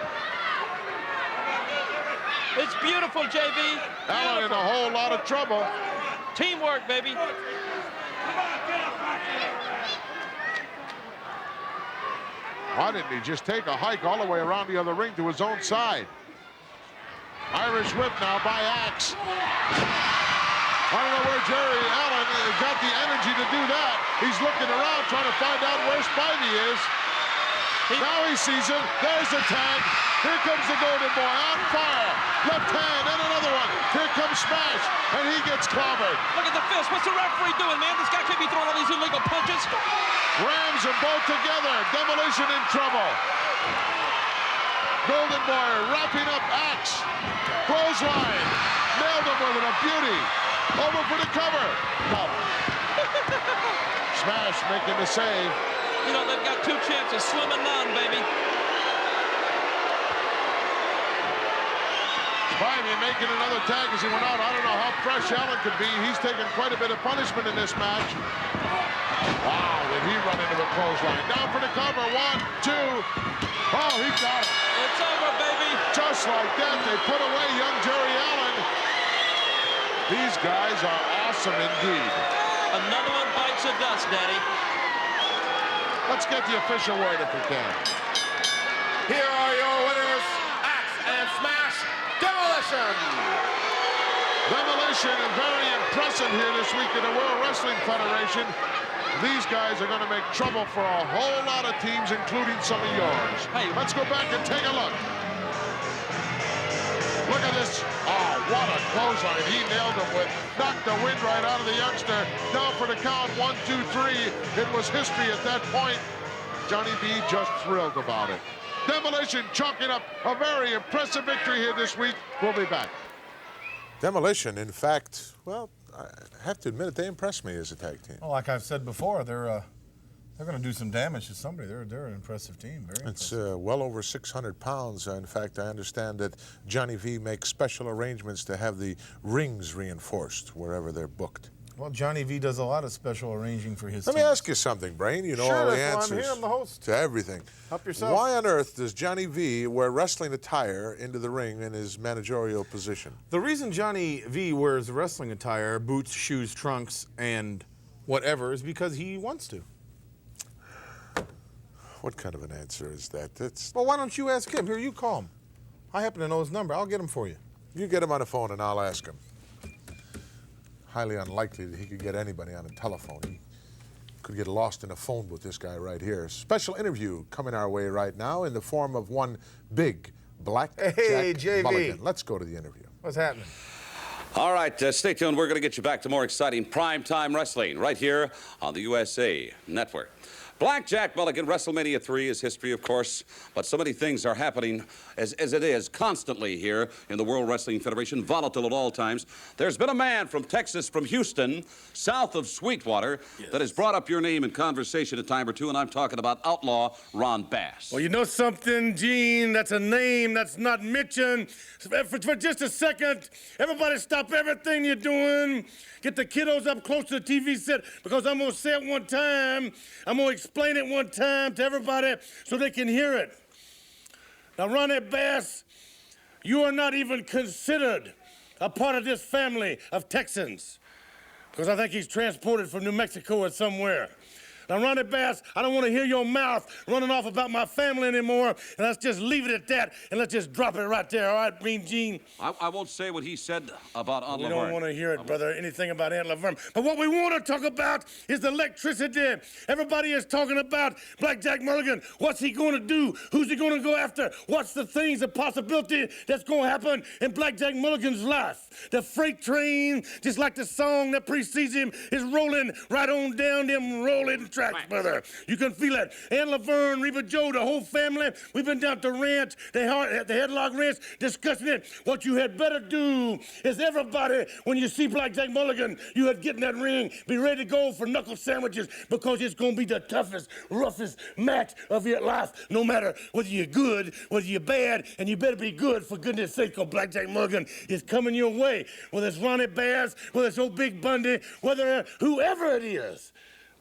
It's beautiful, JV. Allen in a whole lot of trouble. Teamwork, baby. Why didn't he just take a hike all the way around the other ring to his own side? Irish whip now by Axe. I don't know where Jerry Allen got the energy to do that. He's looking around trying to find out where Spivey is. Now he sees him. There's the tag. Here comes the Golden Boy on fire. Left hand and another one. Here comes Smash, and he gets clobbered. Look at the fist. What's the referee doing, man? This guy can't be throwing all these illegal punches. Rams them both together. Demolition in trouble. Golden Boy wrapping up Axe. Clothesline. Nailed him with it. A beauty. Over for the cover. No. Smash making the save. You know, they've got two chances. Slim and none, baby. Spivey making another tag as he went out. I don't know how fresh Allen could be. He's taken quite a bit of punishment in this match. Wow, did he run into a clothesline. Down for the cover. 1, 2. Oh, he got it. It's over, baby. Just like that, they put away young Jerry Allen. These guys are awesome indeed. Another one bites the dust, Daddy. Let's get the official word if we can. Here are your winners, Axe and Smash Demolition. Demolition is very impressive here this week in the World Wrestling Federation. These guys are going to make trouble for a whole lot of teams, including some of yours. Hey, let's go back and take a look. Look at this. Oh, what a clothesline. He nailed him with. Knocked the wind right out of the youngster. Down for the count. 1, 2, 3. It was history at that point. Johnny B just thrilled about it. Demolition chalking up a very impressive victory here this week. We'll be back. Demolition, in fact, well, I have to admit it, they impressed me as a tag team. Well, like I've said before, they're going to do some damage to somebody. They're an impressive team. Very impressive. It's well over 600 pounds. In fact, I understand that Johnny V makes special arrangements to have the rings reinforced wherever they're booked. Well, Johnny V does a lot of special arranging for his Let me ask you something, Brain. You know all the answers I'm here. I'm the host. to everything. Help yourself. Why on earth does Johnny V wear wrestling attire into the ring in his managerial position? The reason Johnny V wears wrestling attire, boots, shoes, trunks, and whatever, is because he wants to. What kind of an answer is that? Well, why don't you ask him? Here, you call him. I happen to know his number. I'll get him for you. You get him on the phone and I'll ask him. Highly unlikely that he could get anybody on a telephone. He could get lost in a phone with this guy right here. Special interview coming our way right now in the form of one big black Jack Mulligan. Let's go to the interview. What's happening? All right, stay tuned. We're going to get you back to more exciting primetime wrestling right here on the USA Network. Blackjack Mulligan, WrestleMania 3 is history, of course, but so many things are happening as it is constantly here in the World Wrestling Federation, volatile at all times. There's been a man from Texas, from Houston, south of Sweetwater, that has brought up your name in conversation a time or two, and I'm talking about Outlaw Ron Bass. Well, you know something, Gene? That's a name that's not mentioned. For just a second, everybody stop everything you're doing. Get the kiddos up close to the TV set because I'm going to say it one time. I'm going to explain it one time to everybody so they can hear it. Now, Ronnie Bass, you are not even considered a part of this family of Texans because I think he's transported from New Mexico or somewhere. Now, Ronnie Bass, I don't want to hear your mouth running off about my family anymore, and let's just leave it at that, and let's just drop it right there, all right, Mean Gene? I won't say what he said about Aunt We Laverne. don't want to hear it, brother, anything about Aunt Laverne. But what we want to talk about is the electricity. Everybody is talking about Blackjack Mulligan. What's he going to do? Who's he going to go after? What's the things, the possibility that's going to happen in Blackjack Mulligan's life? The freight train, just like the song that precedes him, is rolling right on down them rolling tracks, brother. You can feel it. And Laverne, Reba Joe, the whole family, we've been down to ranch, the Headlock Ranch, discussing it. What you had better do is everybody, when you see Black Jack Mulligan, you had get in that ring, be ready to go for knuckle sandwiches, because it's going to be the toughest, roughest match of your life, no matter whether you're good, whether you're bad, and you better be good, for goodness sake, because Black Jack Mulligan is coming your way. Whether it's Ronnie Bass, whether it's old Big Bundy, whether whoever it is,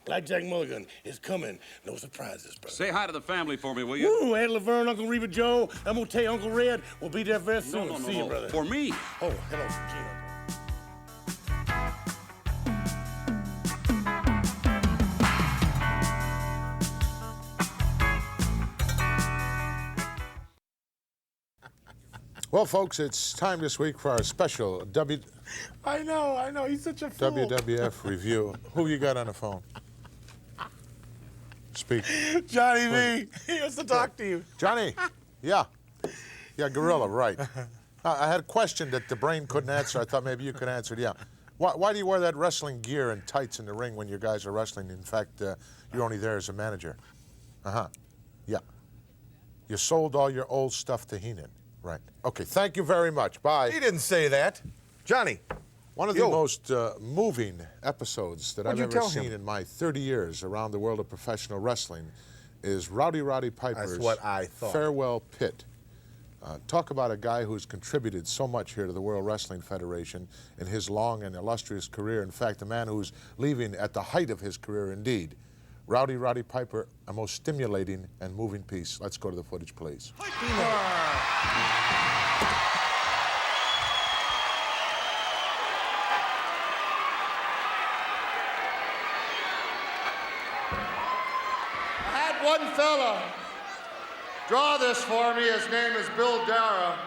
Black Jack Mulligan is coming. No surprises, brother. Say hi to the family for me, will you? Woo, Aunt Laverne, Uncle Reba Joe. I'm going to tell you, Uncle Red will be there very soon. No, See you, brother. For me. Oh, hello, Gino. Well, folks, it's time this week for our special I know. He's such a fool. WWF review. Who you got on the phone? Speak. Johnny V. He wants to talk to you. Johnny. Yeah. Yeah, Gorilla, right. I had a question that the brain couldn't answer. I thought maybe you could answer it. Yeah. Why do you wear that wrestling gear and tights in the ring when your guys are wrestling? In fact, you're only there as a manager. Uh-huh. Yeah. You sold all your old stuff to Heenan. Right. Okay, thank you very much. Bye. He didn't say that. Johnny. One of the most moving episodes that I've ever seen him? in my 30 years around the world of professional wrestling is Roddy Piper's That's what I thought. Farewell Pit. Talk about a guy who's contributed so much here to the World Wrestling Federation in his long and illustrious career. In fact, a man who's leaving at the height of his career indeed. Roddy Piper, a most stimulating and moving piece. Let's go to the footage, please. One fella draw this for me. His name is Bill Dara.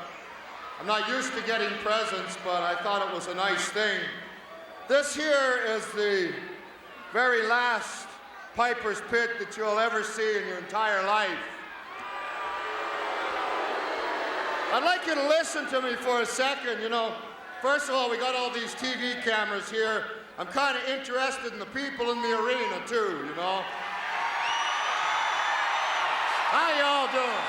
I'm not used to getting presents, but I thought it was a nice thing. This here is the very last Piper's Pit that you'll ever see in your entire life. I'd like you to listen to me for a second. You know, first of all, we got all these TV cameras here. I'm kind of interested in the people in the arena too, you know. How y'all doing?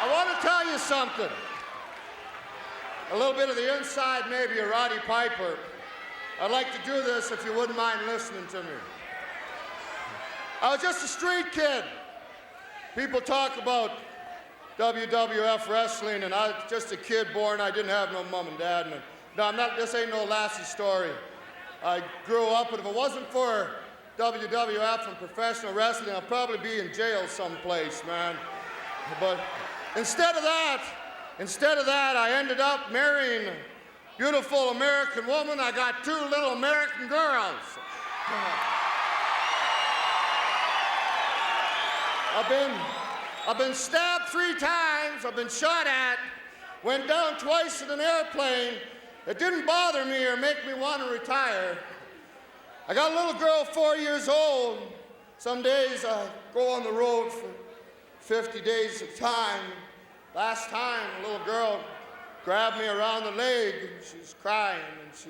I want to tell you something. A little bit of the inside maybe of Roddy Piper. I'd like to do this if you wouldn't mind listening to me. I was just a street kid. People talk about WWF wrestling, and I was just a kid born. I didn't have no mom and dad. And no, this ain't no Lassie story. I grew up, but if it wasn't for WWF and professional wrestling, I'd probably be in jail someplace, man. But instead of that, I ended up marrying a beautiful American woman. I got 2 little American girls. I've been stabbed 3 times. I've been shot at. Went down twice in an airplane. It didn't bother me or make me want to retire. I got a little girl, 4 years old. Some days I go on the road for 50 days at a time. Last time, a little girl grabbed me around the leg and she's crying and she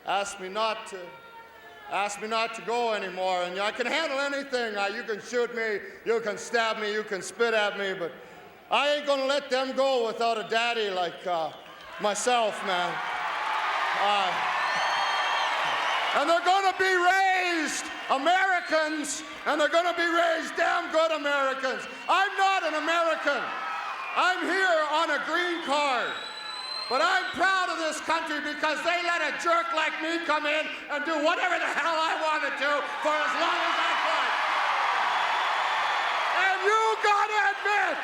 asked me not to go anymore. And I can handle anything. You can shoot me, you can stab me, you can spit at me, but I ain't gonna let them go without a daddy like myself, man. And they're gonna be raised Americans, and they're gonna be raised damn good Americans. I'm not an American. I'm here on a green card. But I'm proud of this country because they let a jerk like me come in and do whatever the hell I want to do for as long as I could. And you gotta admit,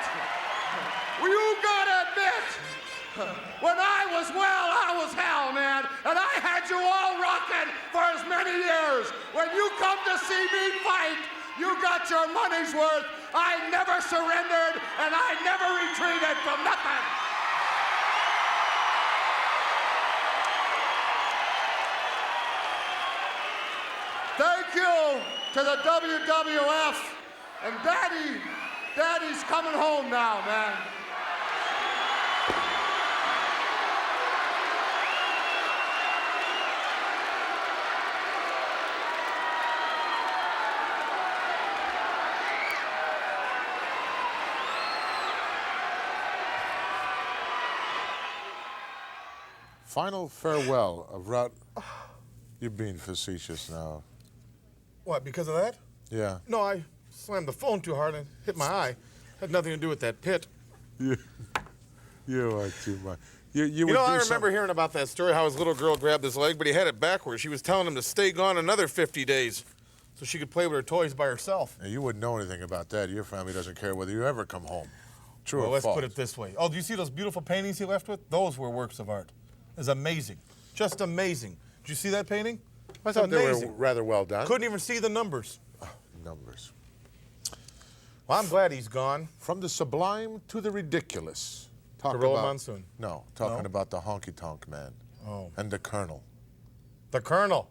when I was well, I was hell, man. And I had you all rocking for as many years. When you come to see me fight, you got your money's worth. I never surrendered, and I never retreated from nothing. Thank you to the WWF. And Daddy's coming home now, man. final farewell of Rod. You're being facetious now. What, because of that? Yeah. No, I slammed the phone too hard and hit my eye. Had nothing to do with that pit. You are too much. You know, I remember hearing about that story, how his little girl grabbed his leg, but he had it backwards. She was telling him to stay gone another 50 days so she could play with her toys by herself. Now, you wouldn't know anything about that. Your family doesn't care whether you ever come home. True well, or let's false? put it this way. Oh, do you see those beautiful paintings he left with? Those were works of art. It's amazing. Just amazing. Did you see that painting? I thought they were rather well done. Couldn't even see the numbers. Oh, numbers. Well, I'm glad he's gone. From the sublime to the ridiculous. Gorilla Monsoon. No, talking about the honky-tonk man. Oh. And the Colonel. The Colonel.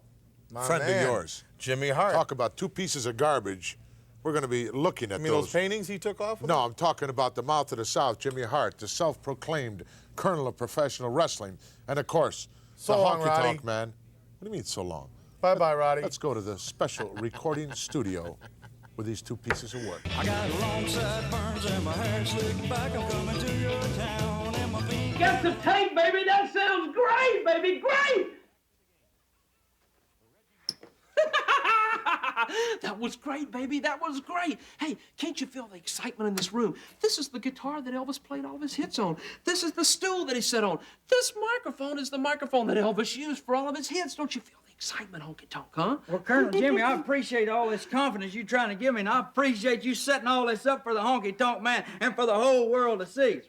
My Friend man. of yours. Jimmy Hart. Talk about two pieces of garbage. We're going to be looking at those paintings he took off? No, I'm talking about the Mouth of the South, Jimmy Hart, the self-proclaimed Colonel of professional wrestling. And, of course, so the long, honky-tonk Roddy. man. What do you mean so long? Bye-bye, Roddy. Let's go to the special recording studio with these two pieces of work. I got long side burns and my hair slicked back. I'm coming to your town and my feet. Get the tape, baby. That sounds great, baby. Great. That was great, baby. That was great. Hey, can't you feel the excitement in this room? This is the guitar that Elvis played all of his hits on. This is the stool that he sat on. This microphone is the microphone that Elvis used for all of his hits. Don't you feel the excitement, honky tonk, huh? Well, Colonel Jimmy, I appreciate all this confidence you're trying to give me, and I appreciate you setting all this up for the honky tonk man and for the whole world to see.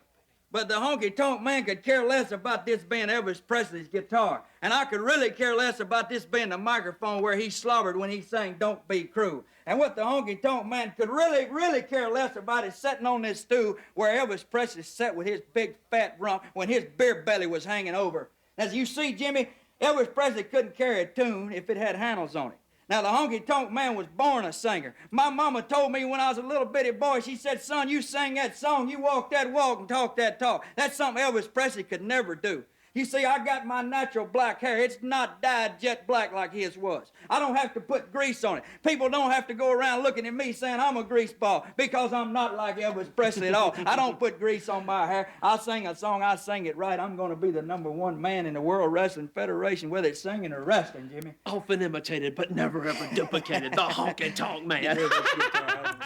But the honky-tonk man could care less about this being Elvis Presley's guitar. And I could really care less about this being the microphone where he slobbered when he sang Don't Be Cruel. And what the honky-tonk man could really, really care less about is sitting on this stool where Elvis Presley sat with his big fat rump when his beer belly was hanging over. As you see, Jimmy, Elvis Presley couldn't carry a tune if it had handles on it. Now, the honky-tonk man was born a singer. My mama told me when I was a little bitty boy, she said, son, you sang that song, you walk that walk and talk that talk. That's something Elvis Presley could never do. You see, I got my natural black hair. It's not dyed jet black like his was. I don't have to put grease on it. People don't have to go around looking at me saying I'm a grease ball because I'm not like Elvis Presley at all. I don't put grease on my hair. I sing a song, I sing it right. I'm going to be the #1 man in the World Wrestling Federation, whether it's singing or wrestling, Jimmy. Often imitated, but never ever duplicated. The honky-tonk man.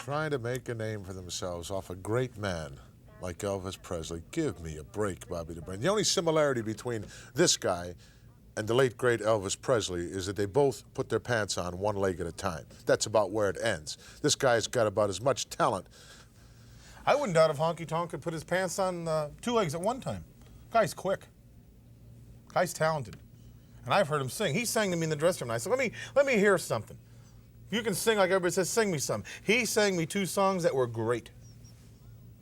Trying to make a name for themselves off a great man like Elvis Presley. Give me a break, Bobby the Brain. The only similarity between this guy and the late, great Elvis Presley is that they both put their pants on one leg at a time. That's about where it ends. This guy's got about as much talent. I wouldn't doubt if Honky Tonk could put his pants on 2 legs at one time. Guy's quick. Guy's talented. And I've heard him sing. He sang to me in the dressing room. And I said, let me hear something. You can sing like everybody says, sing me some. He sang me 2 songs that were great.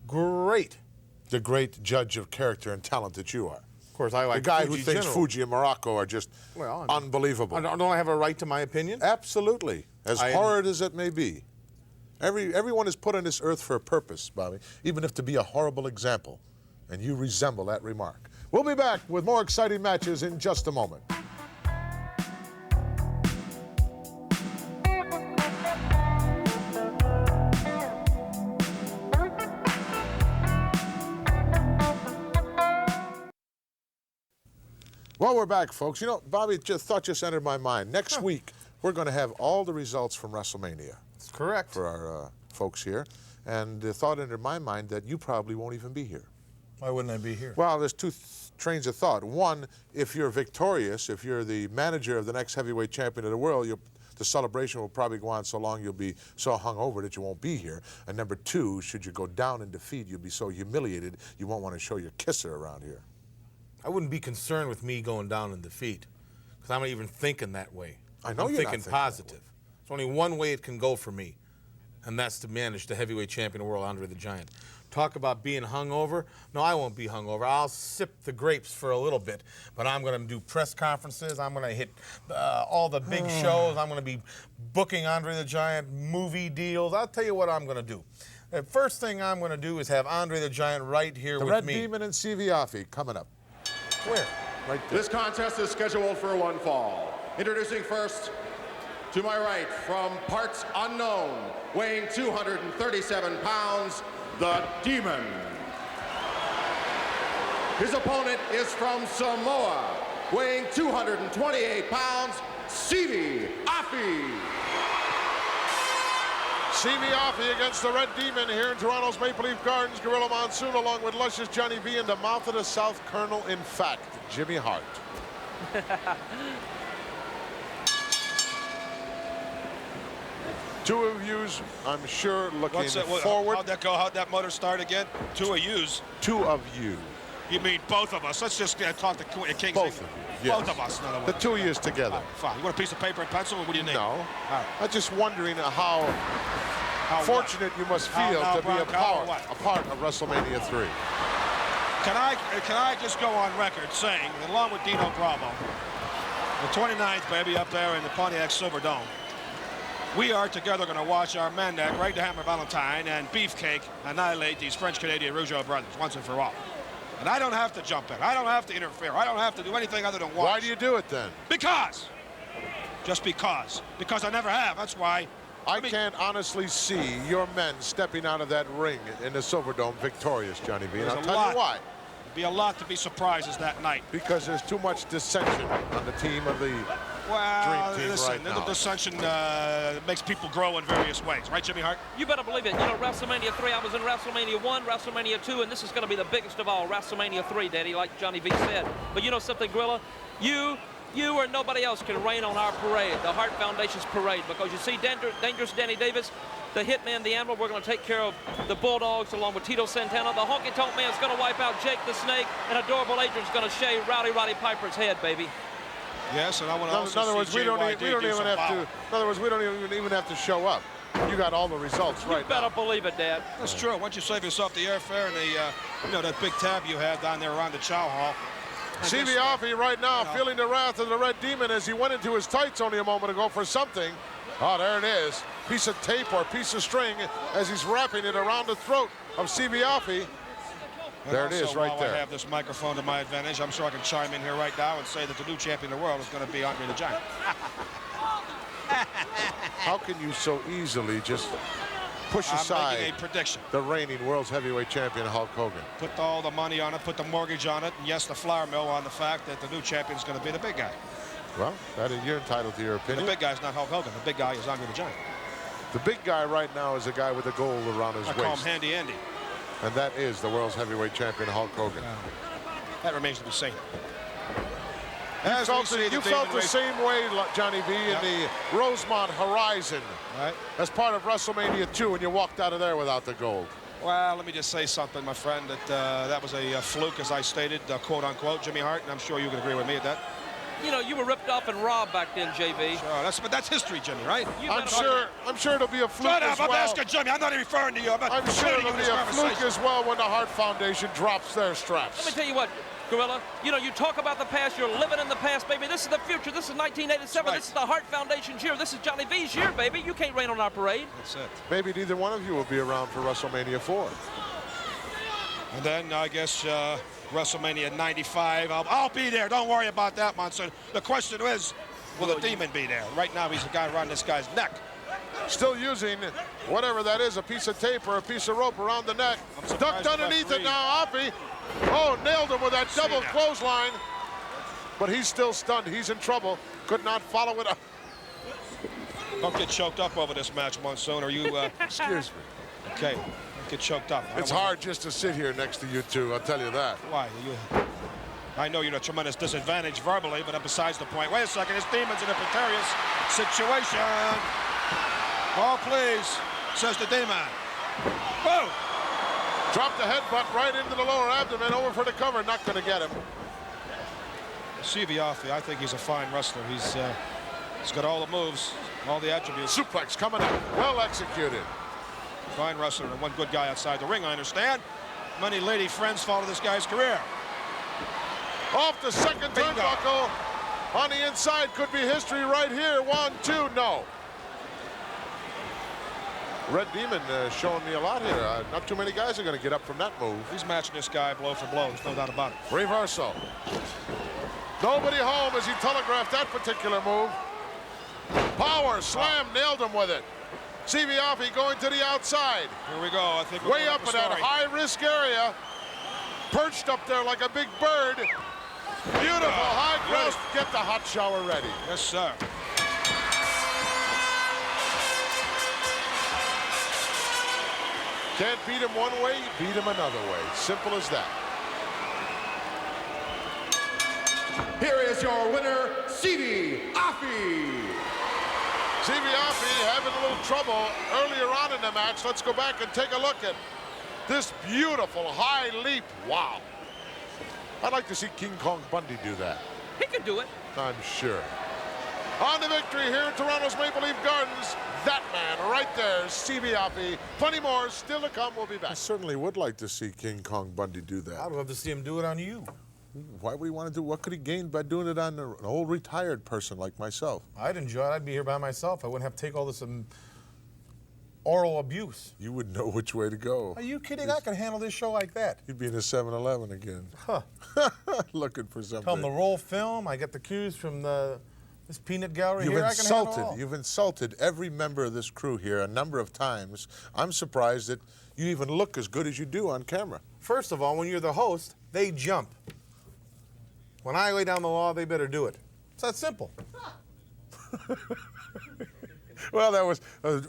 Great. The great judge of character and talent that you are. Of course, I like the guy Fuji who thinks General. Fuji and Morocco are just unbelievable. Don't I have a right to my opinion? Absolutely. As horrid as it may be. Everyone is put on this earth for a purpose, Bobby, even if to be a horrible example. And you resemble that remark. We'll be back with more exciting matches in just a moment. Well, we're back, folks. You know, Bobby, thought just entered my mind. Next week, we're going to have all the results from WrestleMania. That's correct. For our folks here. And the thought entered my mind that you probably won't even be here. Why wouldn't I be here? Well, there's two trains of thought. One, if you're victorious, if you're the manager of the next heavyweight champion of the world, the celebration will probably go on so long you'll be so hungover that you won't be here. And number 2, should you go down in defeat, you'll be so humiliated you won't want to show your kisser around here. I wouldn't be concerned with me going down in defeat, because I'm not even thinking that way. I know I'm you're thinking not positive. There's only one way it can go for me, and that's to manage the heavyweight champion of the world, Andre the Giant. Talk about being hungover. No, I won't be hungover. I'll sip the grapes for a little bit, but I'm going to do press conferences. I'm going to hit all the big shows. I'm going to be booking Andre the Giant movie deals. I'll tell you what I'm going to do. The first thing I'm going to do is have Andre the Giant right here with me. The Red Demon and Siviafi coming up. Where? Right there. This contest is scheduled for one fall. Introducing first, to my right, from parts unknown, weighing 237 pounds, the Demon. His opponent is from Samoa, weighing 228 pounds, Stevie Offie. Stevie Offie against the Red Demon here in Toronto's Maple Leaf Gardens. Gorilla Monsoon along with luscious Johnny V and the mouth of the South Colonel, in fact, Jimmy Hart. Two of yous, I'm sure, looking forward. How'd that go? How'd that motor start again? Two of yous. Two of you. You mean both of us? Let's just talk to King's. Both of you. Yes. Both of us. The two of yous together. Right, fine. You want a piece of paper and pencil, or what do you need? No. Right. I'm just wondering how fortunate you must feel to be a part of WrestleMania 3. Can I just go on record saying, along with Dino Bravo, the 29th, baby, up there in the Pontiac Silverdome, we are together going to watch our Mandak, Greg the Hammer Valentine, and Beefcake annihilate these French-Canadian Rougeau brothers once and for all. And I don't have to jump in. I don't have to interfere. I don't have to do anything other than watch. Why do you do it then? Because. Just because. Because I never have. That's why. I can't honestly see your men stepping out of that ring in the Silverdome victorious, Johnny V. And I'll tell you why. There'd be a lot to be surprises that night. Because there's too much dissension on the team of the Dream Team right now. The dissension makes people grow in various ways. Right, Jimmy Hart? You better believe it. You know, WrestleMania 3, I was in WrestleMania 1, WrestleMania 2, and this is going to be the biggest of all, WrestleMania 3, Daddy, like Johnny V said. But you know something, Gorilla? You or nobody else can rain on our parade, the Hart Foundation's parade, because you see Dangerous Danny Davis, the Hitman, the Animal, we're going to take care of the Bulldogs along with Tito Santana. The Honky Tonk Man's going to wipe out Jake the Snake, and Adorable Adrian's going to shave Roddy Piper's head, baby. Yes, and I want to also in other words, we don't even have to show up. You got all the results right now. You better believe it, Dad. That's true. Once you save yourself the airfare and the, that big tab you have down there around the chow hall. Stevie Offie right now feeling the wrath of the Red Demon as he went into his tights only a moment ago for something. Oh, there it is. Piece of tape or piece of string as he's wrapping it around the throat of Stevie Offie. There it is right there. I have this microphone to my advantage. I'm sure I can chime in here right now and say that the new champion of the world is going to be Andre the Giant. How can you so easily just push aside making a prediction. The reigning world's heavyweight champion Hulk Hogan? Put all the money on it, put the mortgage on it, and yes, the flour mill on the fact that the new champion is going to be the big guy. Well, you're entitled to your opinion. The big guy's not Hulk Hogan. The big guy is Andre the Giant. The big guy right now is a guy with a gold around his waist. I call him Handy Andy. And that is the world's heavyweight champion Hulk Hogan. That remains to be seen. You felt the same way, Johnny V, in the Rosemont Horizon as part of WrestleMania 2 when you walked out of there without the gold. Well, let me just say something, my friend, that that was a fluke, as I stated, quote unquote, Jimmy Hart, and I'm sure you can agree with me at that. You know, you were ripped off and robbed back then, JV. Sure, but that's history, Jimmy, right? I'm sure it'll be a fluke as well. I'm asking Jimmy. I'm not even referring to you. I'm sure it'll be a fluke as well when the Hart Foundation drops their straps. Let me tell you what, Gorilla. You know, you talk about the past. You're living in the past, baby. This is the future. This is 1987. Right. This is the Hart Foundation's year. This is Johnny V's year, baby. You can't rain on our parade. That's it. Maybe neither one of you will be around for WrestleMania 4. And then I guess WrestleMania 95. I'll be there. Don't worry about that, Monson. The question is, will the Demon be there? Right now, he's the guy around this guy's neck. Still using whatever that is, a piece of tape or a piece of rope around the neck. Ducked underneath it now, Offie. Oh, nailed him with that double clothesline. But he's still stunned. He's in trouble. Could not follow it up. Don't get choked up over this match, Monsoon. Are you... Excuse me. Okay. Don't get choked up. It's hard just to sit here next to you two, I'll tell you that. Why? I know you're at a tremendous disadvantage verbally, but besides the point. Wait a second. This Demon's in a precarious situation. Oh, please, says the Demon. Whoa! Dropped the headbutt right into the lower abdomen, over for the cover. Not going to get him. Stevie Offie, I think he's a fine wrestler. He's got all the moves, all the attributes. Suplex coming up, well executed. Fine wrestler and one good guy outside the ring, I understand. Many lady friends follow this guy's career. Off the second turnbuckle. On the inside could be history right here. 1, 2, no. Red Demon showing me a lot here. Not too many guys are going to get up from that move. He's matching this guy blow for blow. There's no doubt about it. Reversal. Nobody home as he telegraphed that particular move. Power slam, nailed him with it. Stevie Offie going to the outside. Here we go. I think we're way up in that high-risk area. Perched up there like a big bird. Beautiful high cross. Get the hot shower ready. Yes, sir. Can't beat him one way, beat him another way. Simple as that. Here is your winner, Stevie Offie. Stevie Offie having a little trouble earlier on in the match. Let's go back and take a look at this beautiful high leap. Wow. I'd like to see King Kong Bundy do that. He could do it. I'm sure. On to victory here in Toronto's Maple Leaf Gardens. That man right there, Stevie Offie. Plenty more still to come. We'll be back. I certainly would like to see King Kong Bundy do that. I'd love to see him do it on you. Why would he want to do? What could he gain by doing it on an old retired person like myself? I'd enjoy it. I'd be here by myself. I wouldn't have to take all this oral abuse. You would know which way to go. Are you kidding? I could handle this show like that. You'd be in a 7-Eleven again. Huh. Looking for something. Tell them to roll film. I get the cues from this peanut gallery You've here. You've insulted every member of this crew here a number of times. I'm surprised that you even look as good as you do on camera. First of all, when you're the host, they jump. When I lay down the law, they better do it. It's that simple. Well, that was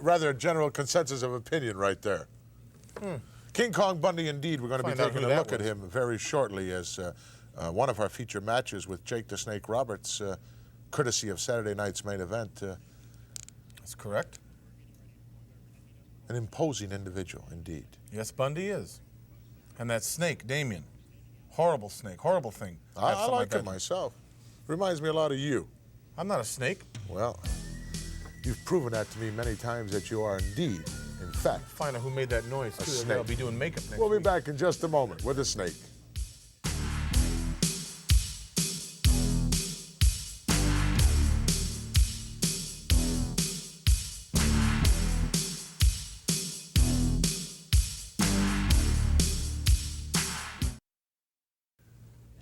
rather a general consensus of opinion right there. King Kong Bundy, indeed. We're going to be taking a look at him very shortly as one of our feature matches with Jake the Snake Roberts, courtesy of Saturday night's main event. That's correct. An imposing individual, indeed. Yes, Bundy is. And that snake, Damien. Horrible snake, horrible thing. I like it myself. Reminds me a lot of you. I'm not a snake. Well, you've proven that to me many times that you are indeed, in fact. Find out who made that noise, too. They'll be doing makeup next week. We'll be back in just a moment with a snake.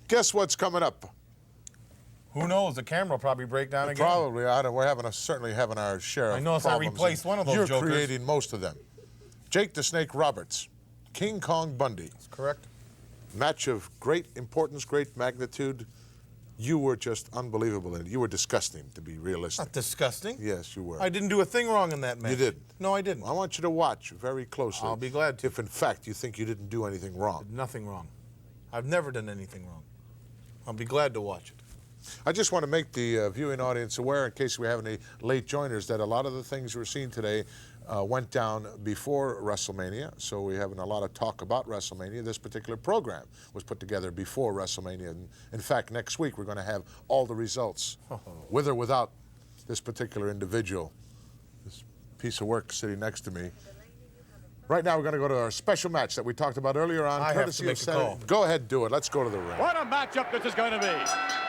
Guess what's coming up? Who knows? The camera will probably break down again. Probably. We're certainly having our share of problems. I know, I replaced one of those jokers. You're creating most of them. Jake the Snake Roberts, King Kong Bundy. That's correct. Match of great importance, great magnitude. You were just unbelievable in it. You were disgusting, to be realistic. Not disgusting. Yes, you were. I didn't do a thing wrong in that match. You didn't. No, I didn't. I want you to watch very closely. I'll be glad to. If, in fact, you think you didn't do anything wrong. Did nothing wrong. I've never done anything wrong. I'll be glad to watch it. I just want to make the viewing audience aware, in case we have any late joiners, that a lot of the things we're seeing today went down before WrestleMania. So we're having a lot of talk about WrestleMania. This particular program was put together before WrestleMania. And in fact, next week we're going to have all the results, with or without this particular individual. This piece of work sitting next to me. Right now, we're going to go to our special match that we talked about earlier on. I have to make a call. Go ahead, do it. Let's go to the ring. What a matchup this is going to be.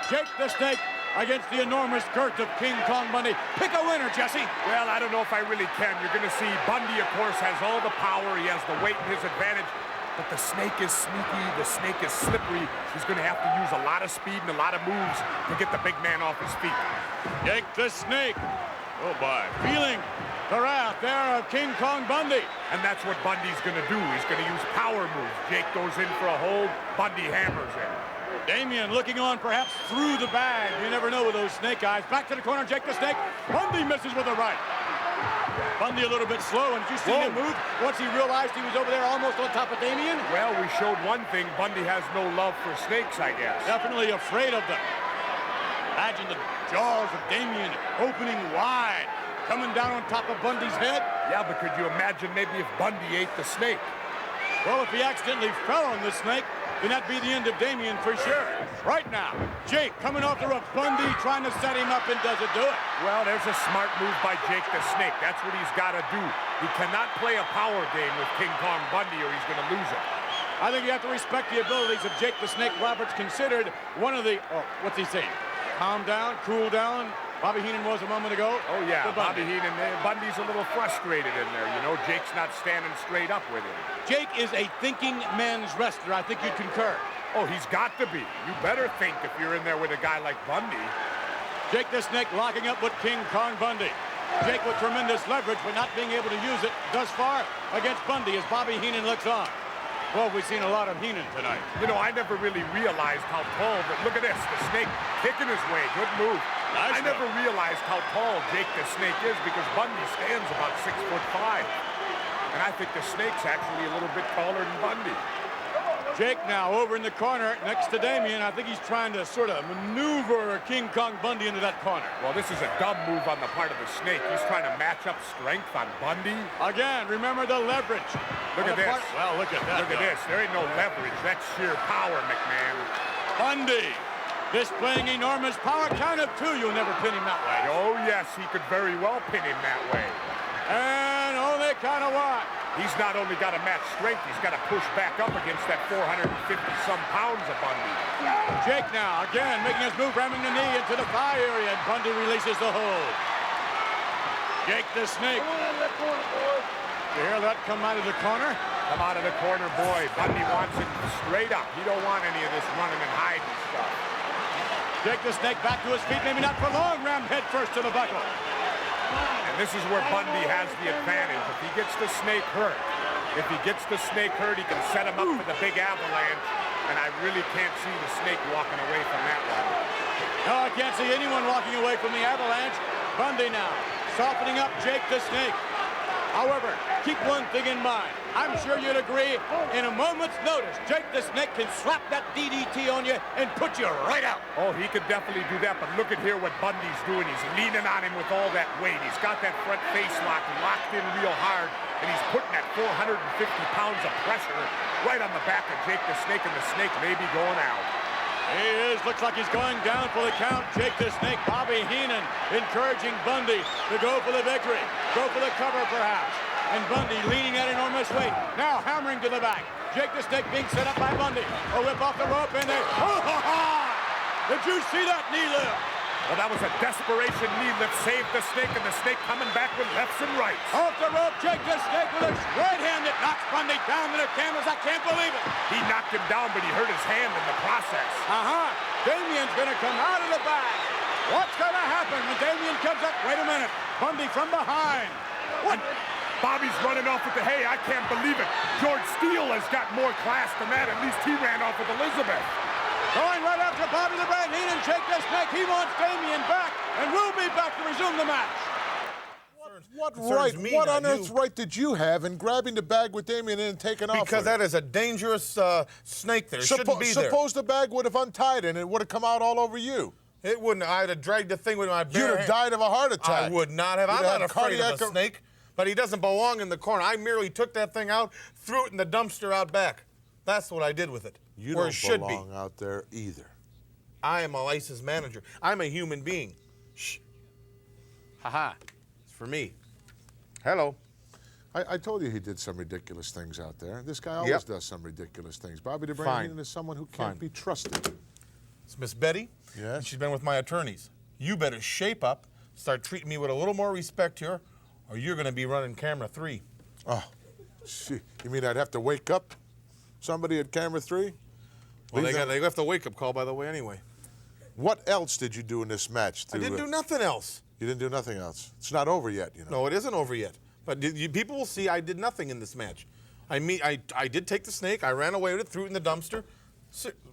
Jake the Snake against the enormous girth of King Kong Bundy. Pick a winner, Jesse. Well, I don't know if I really can. You're going to see Bundy, of course, has all the power. He has the weight in his advantage. But the Snake is sneaky. The Snake is slippery. He's going to have to use a lot of speed and a lot of moves to get the big man off his feet. Jake the Snake. Oh, boy. Feeling the wrath there of King Kong Bundy. And that's what Bundy's going to do. He's going to use power moves. Jake goes in for a hold. Bundy hammers in. Damien looking on perhaps through the bag. You never know with those snake eyes. Back to the corner, Jake the Snake. Bundy misses with a right. Bundy a little bit slow, and did you see him move once he realized he was over there almost on top of Damien? Well, we showed one thing. Bundy has no love for snakes, I guess. Definitely afraid of them. Imagine the jaws of Damien opening wide, coming down on top of Bundy's head. Yeah, but could you imagine maybe if Bundy ate the snake? Well, if he accidentally fell on the snake, then that'd be the end of Damien for sure. Right now, Jake coming off the ropes. Bundy trying to set him up, and does it do it? Well, there's a smart move by Jake the Snake. That's what he's got to do. He cannot play a power game with King Kong Bundy or he's going to lose it. I think you have to respect the abilities of Jake the Snake Roberts, considered one of the, what's he saying? Calm down, cool down. Bobby Heenan was a moment ago. Oh, yeah, Bobby Heenan. Bundy's a little frustrated in there. You know, Jake's not standing straight up with him. Jake is a thinking men's wrestler. I think you'd concur. Oh, he's got to be. You better think if you're in there with a guy like Bundy. Jake the Snake locking up with King Kong Bundy. Jake with tremendous leverage, but not being able to use it thus far against Bundy as Bobby Heenan looks on. Well, we've seen a lot of Heenan tonight. You know, I never really realized how tall, but look at this, the Snake kicking his way, good move. I never realized how tall Jake the Snake is because Bundy stands about 6'5". And I think the Snake's actually a little bit taller than Bundy. Jake now over in the corner next to Damian. I think he's trying to sort of maneuver King Kong Bundy into that corner. Well, this is a dumb move on the part of the Snake. He's trying to match up strength on Bundy. Again, remember the leverage. Look at this. Well, look at that. Look at this. There ain't no leverage. That's sheer power, McMahon. Bundy displaying enormous power. Count of two. You'll never pin him that way. Oh, yes, he could very well pin him that way. And only count of one. He's not only got to match strength, he's got to push back up against that 450-some pounds of Bundy. Jake now, again, making his move, ramming the knee into the thigh area, and Bundy releases the hold. Jake the Snake. Come on out of the corner, boy. You hear that come out of the corner? Come out of the corner, boy. Bundy wants it straight up. He don't want any of this running and hiding stuff. Jake the Snake back to his feet, maybe not for long, rammed head first to the buckle. And this is where Bundy has the advantage. If he gets the Snake hurt, he can set him up for the big avalanche. And I really can't see the Snake walking away from that one. No, I can't see anyone walking away from the avalanche. Bundy now, softening up Jake the Snake. However, keep one thing in mind. I'm sure you'd agree, in a moment's notice, Jake the Snake can slap that DDT on you and put you right out. Oh, he could definitely do that, but look at here what Bundy's doing. He's leaning on him with all that weight. He's got that front face lock locked in real hard, and he's putting that 450 pounds of pressure right on the back of Jake the Snake, and the Snake may be going out. He is. Looks like he's going down for the count. Jake the Snake, Bobby Heenan encouraging Bundy to go for the victory. Go for the cover, perhaps. And Bundy leaning at enormous weight. Now hammering to the back. Jake the Snake being set up by Bundy. A whip off the rope, and they... Oh, ha, ha! Did you see that knee lift? Well, that was a desperation knee lift. Saved the Snake, and the Snake coming back with lefts and rights. Off the rope, Jake the Snake with a right hand that knocks Bundy down to the canvas. I can't believe it. He knocked him down, but he hurt his hand in the process. Damian's going to come out of the bag. What's going to happen when Damian comes up? Wait a minute. Bundy from behind. What? Bobby's running off with the hay. I can't believe it. George Steele has got more class than that. At least he ran off with Elizabeth. Going right after Bobby the Brain Heenan, Jake the Snake. He wants Damian back, and we'll be back to resume the match. What on earth's right did you have in grabbing the bag with Damian and taking off? Because that is a dangerous snake there. It shouldn't be there. Suppose the bag would have untied and it would have come out all over you. It wouldn't. I'd have dragged the thing with my bare You'd have died of a heart attack. I would not have. I'm not afraid of a snake, but he doesn't belong in the corner. I merely took that thing out, threw it in the dumpster out back. That's what I did with it. You where don't it should belong be. out there either. I am a licensed manager. I'm a human being. Shh. Ha-ha. It's for me. Hello. I told you he did some ridiculous things out there. This guy always does some ridiculous things. Bobby the Brain Heenan is someone who can't be trusted. It's Miss Betty. Yes? She's been with my attorneys. You better shape up, start treating me with a little more respect here, or you're going to be running camera 3. Oh, gee. You mean I'd have to wake up somebody at camera 3? Well, they left a wake-up call, by the way, anyway. What else did you do in this match? I didn't do nothing else. You didn't do nothing else. It's not over yet, you know. No, it isn't over yet. But people will see I did nothing in this match. I did take the snake. I ran away with it, threw it in the dumpster.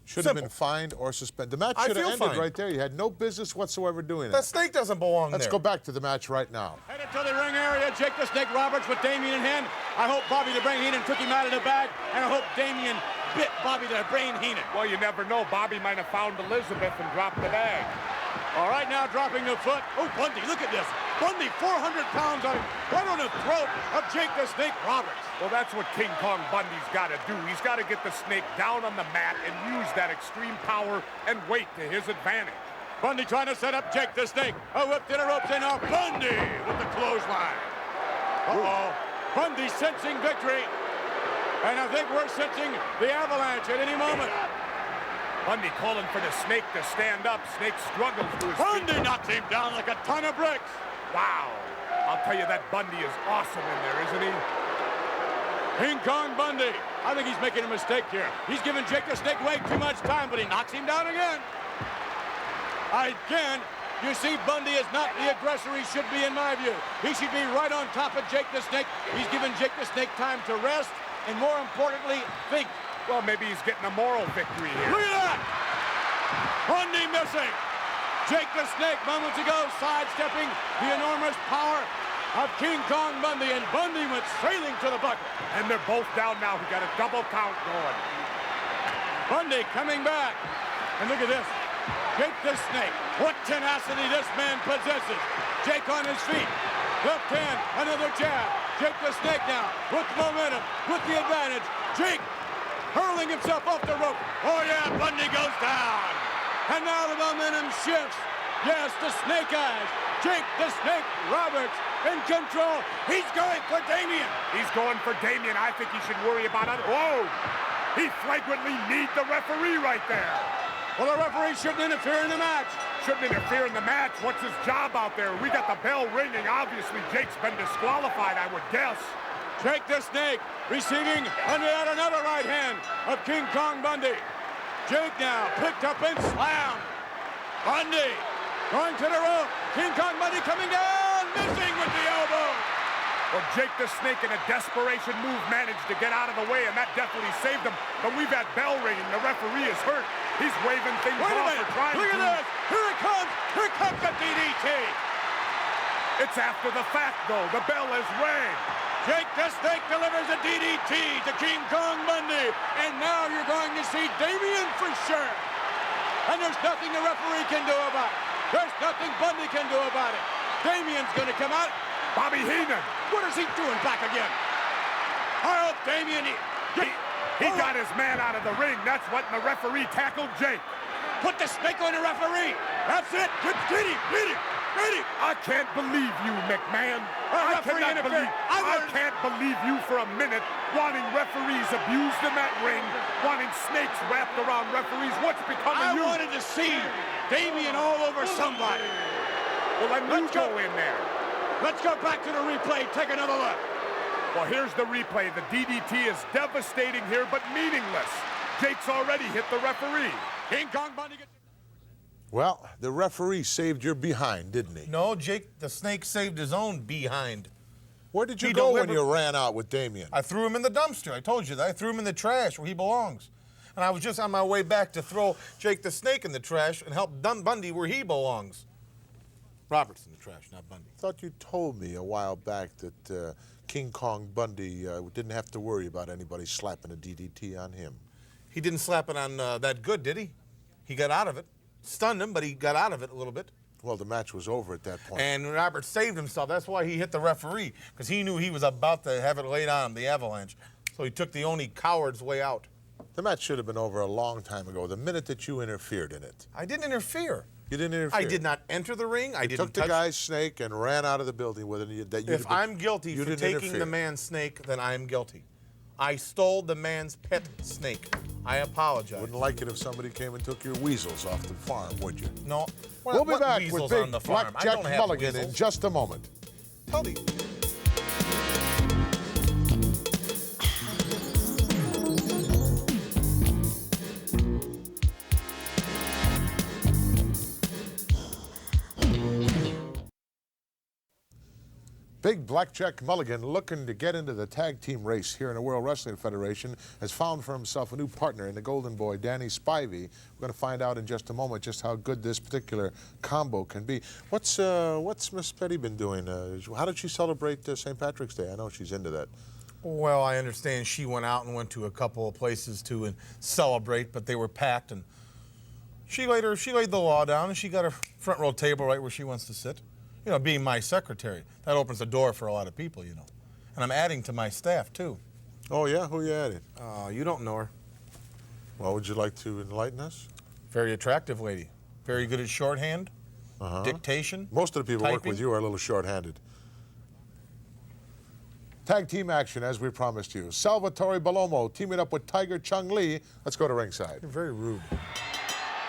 Should have been fined or suspended. The match should have ended right there. You had no business whatsoever doing that. That snake doesn't belong there. Let's go back to the match right now. Headed to the ring area, Jake the Snake Roberts with Damian in hand. I hope Bobby the Brain Heenan took him out of the bag, and I hope Damian bit Bobby the Brain Heenan. Well, you never know. Bobby might have found Elizabeth and dropped the bag. All right, now dropping the foot. Oh, Bundy, look at this. Bundy, 400 pounds on him, right on the throat of Jake the Snake Roberts. Well, that's what King Kong Bundy's got to do. He's got to get the snake down on the mat and use that extreme power and weight to his advantage. Bundy trying to set up Jake the Snake. A whip to the ropes, and now Bundy with the clothesline. Uh-oh. Bundy sensing victory. And I think we're sensing the avalanche at any moment. Bundy calling for the snake to stand up. Snake struggles to his Bundy knocks him down like a ton of bricks. Wow. I'll tell you, that Bundy is awesome in there, isn't he? King Kong Bundy. I think he's making a mistake here. He's giving Jake the Snake way too much time, but he knocks him down again. Again, you see, Bundy is not the aggressor he should be, in my view. He should be right on top of Jake the Snake. He's giving Jake the Snake time to rest, and more importantly, think. Well, maybe he's getting a moral victory here. Look at that! Bundy missing. Jake the Snake moments ago sidestepping the enormous power of King Kong Bundy, and Bundy went sailing to the bucket. And they're both down now. We got a double count going. Bundy coming back. And look at this. Jake the Snake. What tenacity this man possesses. Jake on his feet. Left hand, another jab. Jake the Snake now with momentum, with the advantage. Jake hurling himself off the rope. Oh yeah, Bundy goes down. And now the momentum shifts. Yes, the Snake Eyes. Jake the Snake Roberts in control. He's going for Damien. He's going for Damien. I think he should worry about it. Whoa! He flagrantly kneed the referee right there. Well, the referee shouldn't interfere in the match. Shouldn't interfere in the match. What's his job out there? We got the bell ringing. Obviously, Jake's been disqualified, I would guess. Jake the Snake receiving under yet another right hand of King Kong Bundy. Jake now picked up and slammed. Bundy going to the rope. King Kong Bundy coming down, missing with the elbow. Well, Jake the Snake in a desperation move managed to get out of the way, and that definitely saved him. But we've had bell ringing. The referee is hurt. He's waving things off for trying to. Look at this. Here it comes. Here comes the DDT. It's after the fact, though. The bell has rang. Jake the Snake delivers a DDT to King Kong Bundy. And now you're going to see Damien for sure. And there's nothing the referee can do about it. There's nothing Bundy can do about it. Damien's going to come out. Bobby Heenan. What is he doing back again? I hope Damien... He got his man out of the ring. That's what the referee tackled Jake. Put the snake on the referee. That's it. Good. Get him. Get him. Get him. I can't believe you, McMahon. I can't believe you for a minute wanting referees abused in that ring, wanting snakes wrapped around referees. What's become of you? I wanted to see Damien all over somebody. Well, then you go in there. Let's go back to the replay. Take another look. Well, here's the replay. The DDT is devastating here, but meaningless. Jake's already hit the referee. King Kong Bundy gets... Well, the referee saved your behind, didn't he? No, Jake the Snake saved his own behind. Where did you go when you ran out with Damien? I threw him in the dumpster. I told you that. I threw him in the trash where he belongs. And I was just on my way back to throw Jake the Snake in the trash and help Bundy where he belongs. Robert's in the trash, not Bundy. I thought you told me a while back that King Kong Bundy didn't have to worry about anybody slapping a DDT on him. He didn't slap it on that good, did he? He got out of it. Stunned him, but he got out of it a little bit. Well, the match was over at that point. And Robert saved himself. That's why he hit the referee, because he knew he was about to have it laid on him, the avalanche. So he took the only coward's way out. The match should have been over a long time ago, the minute that you interfered in it. I didn't interfere. You didn't interfere. I did not enter the ring. I didn't took the guy's snake and ran out of the building with it. If I'm guilty for taking the man's snake, then I am guilty. I stole the man's pet snake. I apologize. Wouldn't like it if somebody came and took your weasels off the farm, would you? No. We'll be back with big Black Jack Mulligan in just a moment. Tell me. Big Blackjack Mulligan, looking to get into the tag team race here in the World Wrestling Federation, has found for himself a new partner in the Golden Boy, Danny Spivey. We're going to find out in just a moment just how good this particular combo can be. What's Miss Petty been doing? How did she celebrate St. Patrick's Day? I know she's into that. Well, I understand she went out and went to a couple of places to celebrate, but they were packed, and she laid the law down, and she got a front row table right where she wants to sit. You know, being my secretary, that opens the door for a lot of people, you know. And I'm adding to my staff, too. Oh, yeah? Who are you adding? You don't know her. Well, would you like to enlighten us? Very attractive lady. Very good at shorthand, dictation, Most of the people typing. work with you are a little short-handed. Tag team action, as we promised you. Salvatore Bellomo teaming up with Tiger Chung Lee. Let's go to ringside. You're very rude.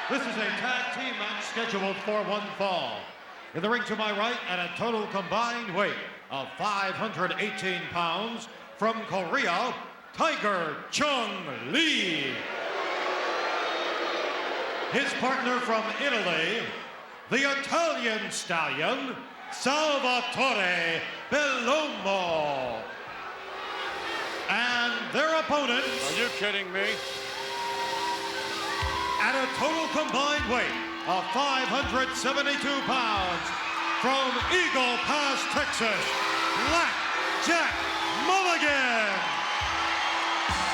This is a tag team match scheduled for one fall. In the ring to my right, at a total combined weight of 518 pounds, from Korea, Tiger Chung Lee. His partner from Italy, the Italian stallion, Salvatore Bellomo. And their opponents. Are you kidding me? At a total combined weight of 572 pounds, from Eagle Pass, Texas, Black Jack Mulligan.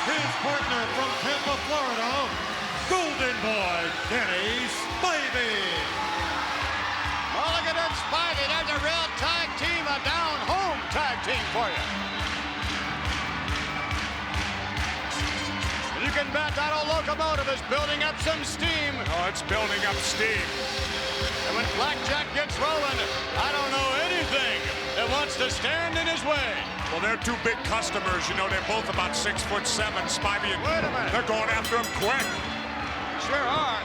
His partner from Tampa, Florida, Golden Boy Danny Spivey. Mulligan and Spivey, there's a real tag team, a down-home tag team for you. You can bet that old locomotive is building up some steam. Oh, it's building up steam. And when Blackjack gets rolling, I don't know anything that wants to stand in his way. Well, they're two big customers. You know, they're both about 6'7", Spivey, and wait a minute. They're going after him quick. Sure are.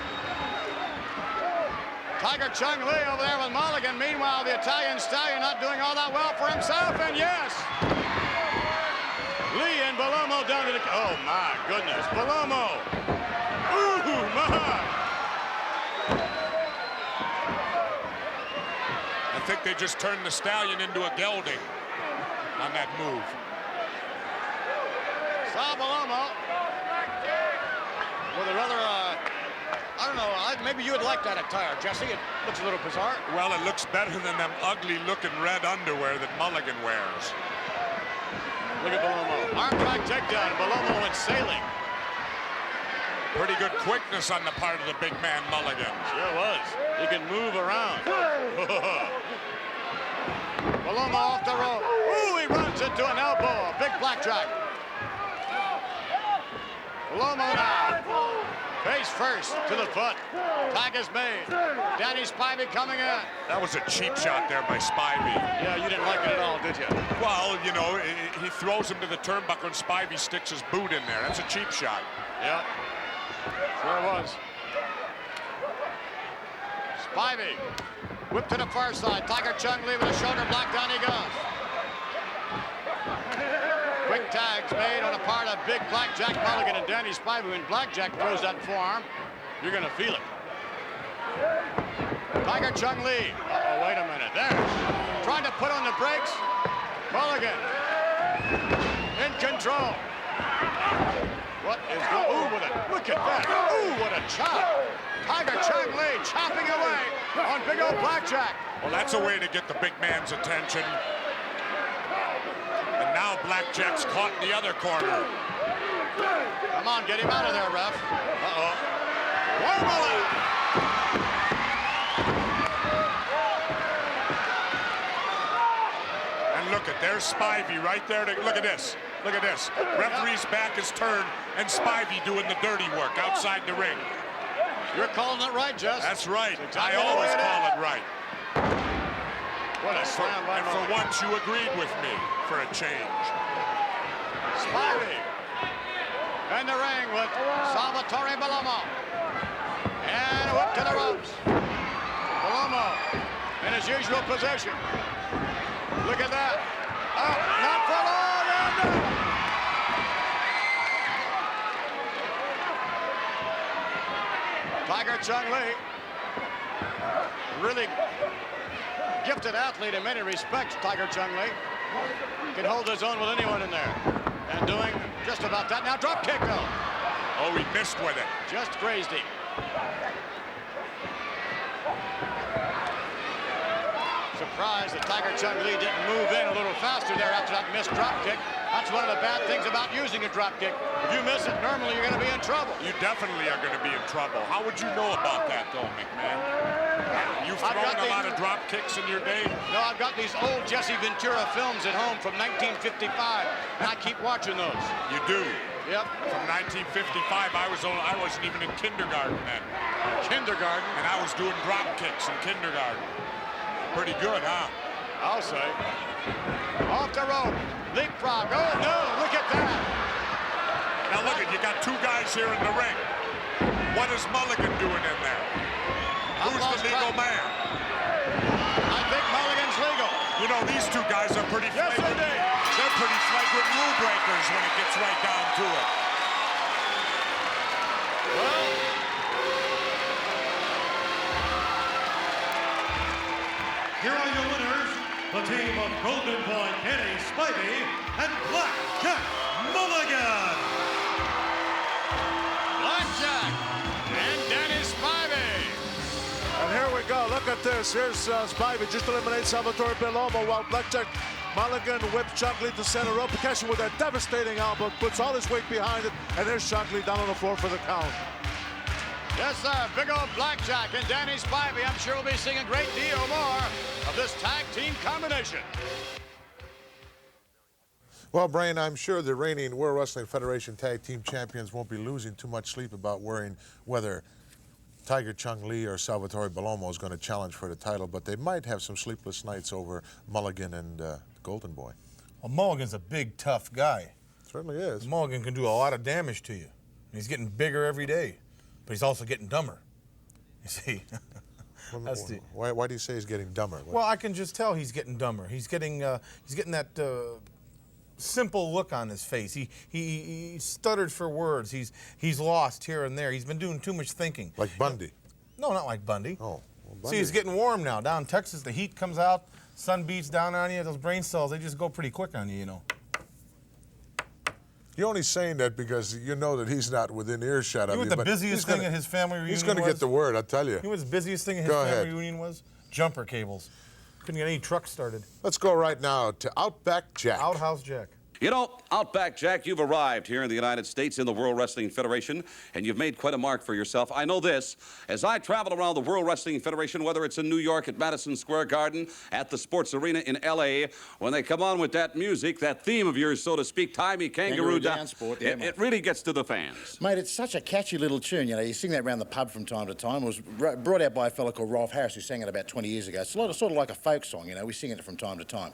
Tiger Chung Lee over there with Mulligan. Meanwhile, the Italian Stallion not doing all that well for himself, and yes. Lee and Belomo down to the... Oh, my goodness. Belomo. Ooh, my. I think they just turned the Stallion into a gelding on that move. Sal Belomo with a rather, I don't know, maybe you would like that attire, Jesse. It looks a little bizarre. Well, it looks better than them ugly-looking red underwear that Mulligan wears. Look at Belomo. Arm drag takedown. Belomo went sailing. Pretty good quickness on the part of the big man Mulligan. Sure was. He can move around. Belomo off the rope. Ooh, he runs into an elbow. A big blackjack. Belomo now. Face first to the foot. Tag is made. Danny Spivey coming in. That was a cheap shot there by Spivey. Yeah, you didn't like it at all, did you? Well, you know, he throws him to the turnbuckle and Spivey sticks his boot in there. That's a cheap shot. Yeah, sure was. Spivey, whip to the far side. Tiger Chung Lee with a shoulder block, down he goes. Quick tags made on a part of big Blackjack Mulligan and Danny Spivey. When Blackjack throws that forearm, you're gonna feel it. Tiger Chung Lee. Uh-oh, wait a minute. There. Trying to put on the brakes. Mulligan. In control. What is going on? Ooh, with it. Look at that. Ooh, what a chop. Tiger Chung Lee chopping away on big old Blackjack. Well, that's a way to get the big man's attention. And now Blackjack's caught in the other corner. Come on, get him out of there, ref. Uh-oh. Warmala. And look at, there's Spivey right there. Look at this. Look at this. Referee's back is turned, and Spivey doing the dirty work outside the ring. You're calling it right, Jess. That's right. Exactly I always call it right. What a slam by And for once, you agreed with me for a change. Spivey in the ring with Salvatore Belomo. And a whip to the ropes. Belomo in his usual position. Look at that. Oh, not for long. And Tiger Chung Lee, really gifted athlete in many respects, Tiger Chung Lee. Can hold his own with anyone in there. And doing just about that. Now drop kick though. Oh, he missed with it. Just grazed him. Surprised that Tiger Chung Lee didn't move in a little faster there after that missed drop kick. That's one of the bad things about using a drop kick. If you miss it, normally you're going to be in trouble. You definitely are going to be in trouble. How would you know about that, though, McMahon? You've thrown a lot of drop kicks in your day? No, I've got these old Jesse Ventura films at home from 1955, and I keep watching those. You do? Yep. From 1955, I wasn't even in kindergarten then. Kindergarten? And I was doing drop kicks in kindergarten. Pretty good, huh? I'll say. Off the rope. Leapfrog. Oh, no. Look at that. Now, look at, you got two guys here in the ring. What is Mulligan doing in there? Who's the legal man? I think Mulligan's legal. You know, these two guys are pretty flagrant. They're pretty flagrant rule breakers when it gets right down to it. Well, here are your winners, the team of Golden Boy Kenny Spivey and Black Jack Mulligan. Blackjack and Danny Spivey. And here we go. Look at this. Here's Spivey just eliminates Salvatore Bellomo while Blackjack Mulligan whips Shockley to center rope, catching with a devastating elbow, puts all his weight behind it, and there's Shockley down on the floor for the count. Yes, sir. Big old Blackjack and Danny Spivey. I'm sure we'll be seeing a great deal more of this tag team combination. Well, Brian, I'm sure the reigning World Wrestling Federation Tag Team Champions won't be losing too much sleep about worrying whether Tiger Chung Lee or Salvatore Bellomo is going to challenge for the title, but they might have some sleepless nights over Mulligan and Golden Boy. Well, Mulligan's a big, tough guy. Certainly is. Mulligan can do a lot of damage to you. He's getting bigger every day, but he's also getting dumber. You see? Why do you say he's getting dumber? Well, I can just tell he's getting dumber. He's getting that simple look on his face. He stuttered for words. He's lost here and there. He's been doing too much thinking. Like Bundy? No, not like Bundy. Oh. Well, Bundy. See, it's getting warm now. Down in Texas, the heat comes out, sun beats down on you. Those brain cells, they just go pretty quick on you, you know. You're only saying that because you know that he's not within earshot of you. You know what the busiest thing at his family reunion was? He's going to get the word, I'll tell you. You know what the busiest thing at his family reunion was? Jumper cables. Couldn't get any trucks started. Let's go right now to Outback Jack. Outhouse Jack. You know, Outback Jack, you've arrived here in the United States in the World Wrestling Federation, and you've made quite a mark for yourself. I know this. As I travel around the World Wrestling Federation, whether it's in New York at Madison Square Garden, at the Sports Arena in L.A., when they come on with that music, that theme of yours, so to speak, Tie Me Kangaroo Down, Sport, it really gets to the fans. Mate, it's such a catchy little tune. You know, you sing that around the pub from time to time. It was brought out by a fellow called Rolf Harris, who sang it about 20 years ago. It's sort of like a folk song, you know. We sing it from time to time.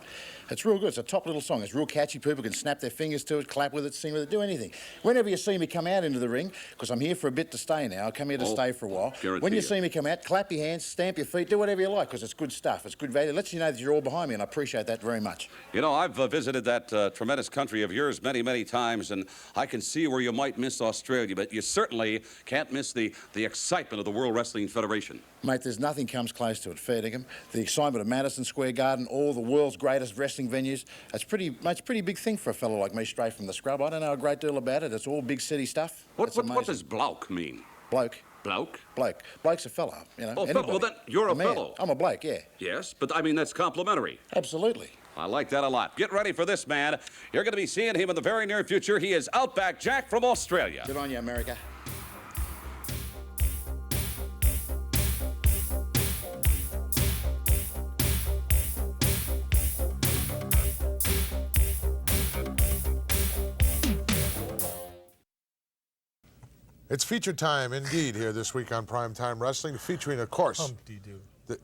It's real good. It's a top little song. It's real catchy. People can snap their fingers to it, clap with it, sing with it, do anything. Whenever you see me come out into the ring, because I'm here for a bit to stay now, I come here to stay for a while. When you see me come out, clap your hands, stamp your feet, do whatever you like, because it's good stuff. It's good value. It lets you know that you're all behind me, and I appreciate that very much. You know, I've visited that tremendous country of yours many, many times, and I can see where you might miss Australia, but you certainly can't miss the excitement of the World Wrestling Federation. Mate, there's nothing comes close to it, fair dinkum. The excitement of Madison Square Garden, all the world's greatest wrestling venues. It's pretty big thing for a fellow like me, straight from the scrub. I don't know a great deal about it. It's all big city stuff. What does bloke mean? Bloke. Bloke? Bloke. Bloke's a fellow, you know. Oh, well, then you're a fellow. I'm a bloke, yeah. Yes, but I mean, that's complimentary. Absolutely. I like that a lot. Get ready for this man. You're going to be seeing him in the very near future. He is Outback Jack from Australia. Good on you, America. It's feature time, indeed, here this week on Prime Time Wrestling, featuring, of course... Humpty Doo.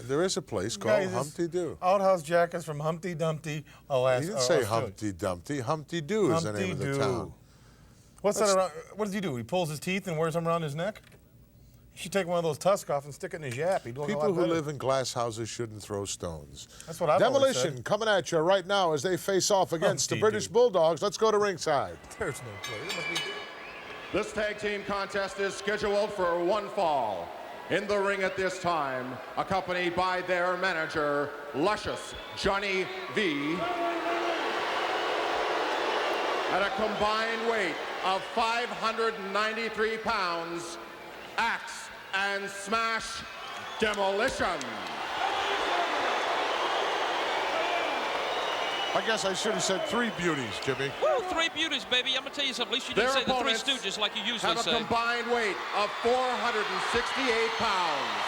There is a place called Humpty Doo. Outhouse Jack is from Humpty Dumpty, Alaska. He didn't say Humpty Dumpty. Humpty Doo is the name of the town. What's that around? What does he do? He pulls his teeth and wears them around his neck? He should take one of those tusks off and stick it in his yap. He'd look a lot People who better. live in glass houses shouldn't throw stones. That's what I've always Demolition said. coming at you right now as they face off against the British Bulldogs. Let's go to ringside. There's no play. This tag team contest is scheduled for one fall. In the ring at this time, accompanied by their manager, Luscious Johnny V, at a combined weight of 593 pounds, Axe and Smash Demolition. I guess I should have said three beauties, Jimmy. Woo, three beauties, baby. I'm going to tell you something. At least you didn't say the Three Stooges like you usually say. Have a combined weight of 468 pounds.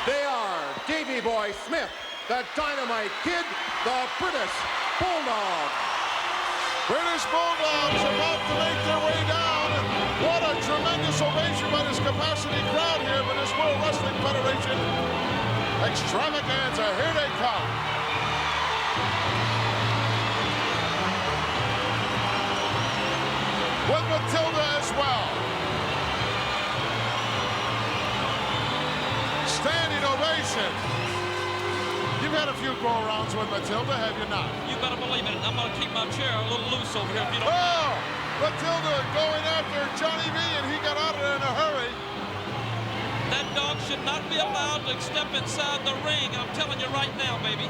They are Davey Boy Smith, the Dynamite Kid, the British Bulldog. British Bulldogs about to make their way down. What a tremendous ovation by this capacity crowd here for this World Wrestling Federation extravaganza. Here they come. With Matilda as well. Standing ovation. You've had a few go-arounds with Matilda, have you not? You better believe it. I'm going to keep my chair a little loose over here if you don't. Oh! Matilda going after Johnny V, and he got out of there in a hurry. That dog should not be allowed to step inside the ring. I'm telling you right now, baby.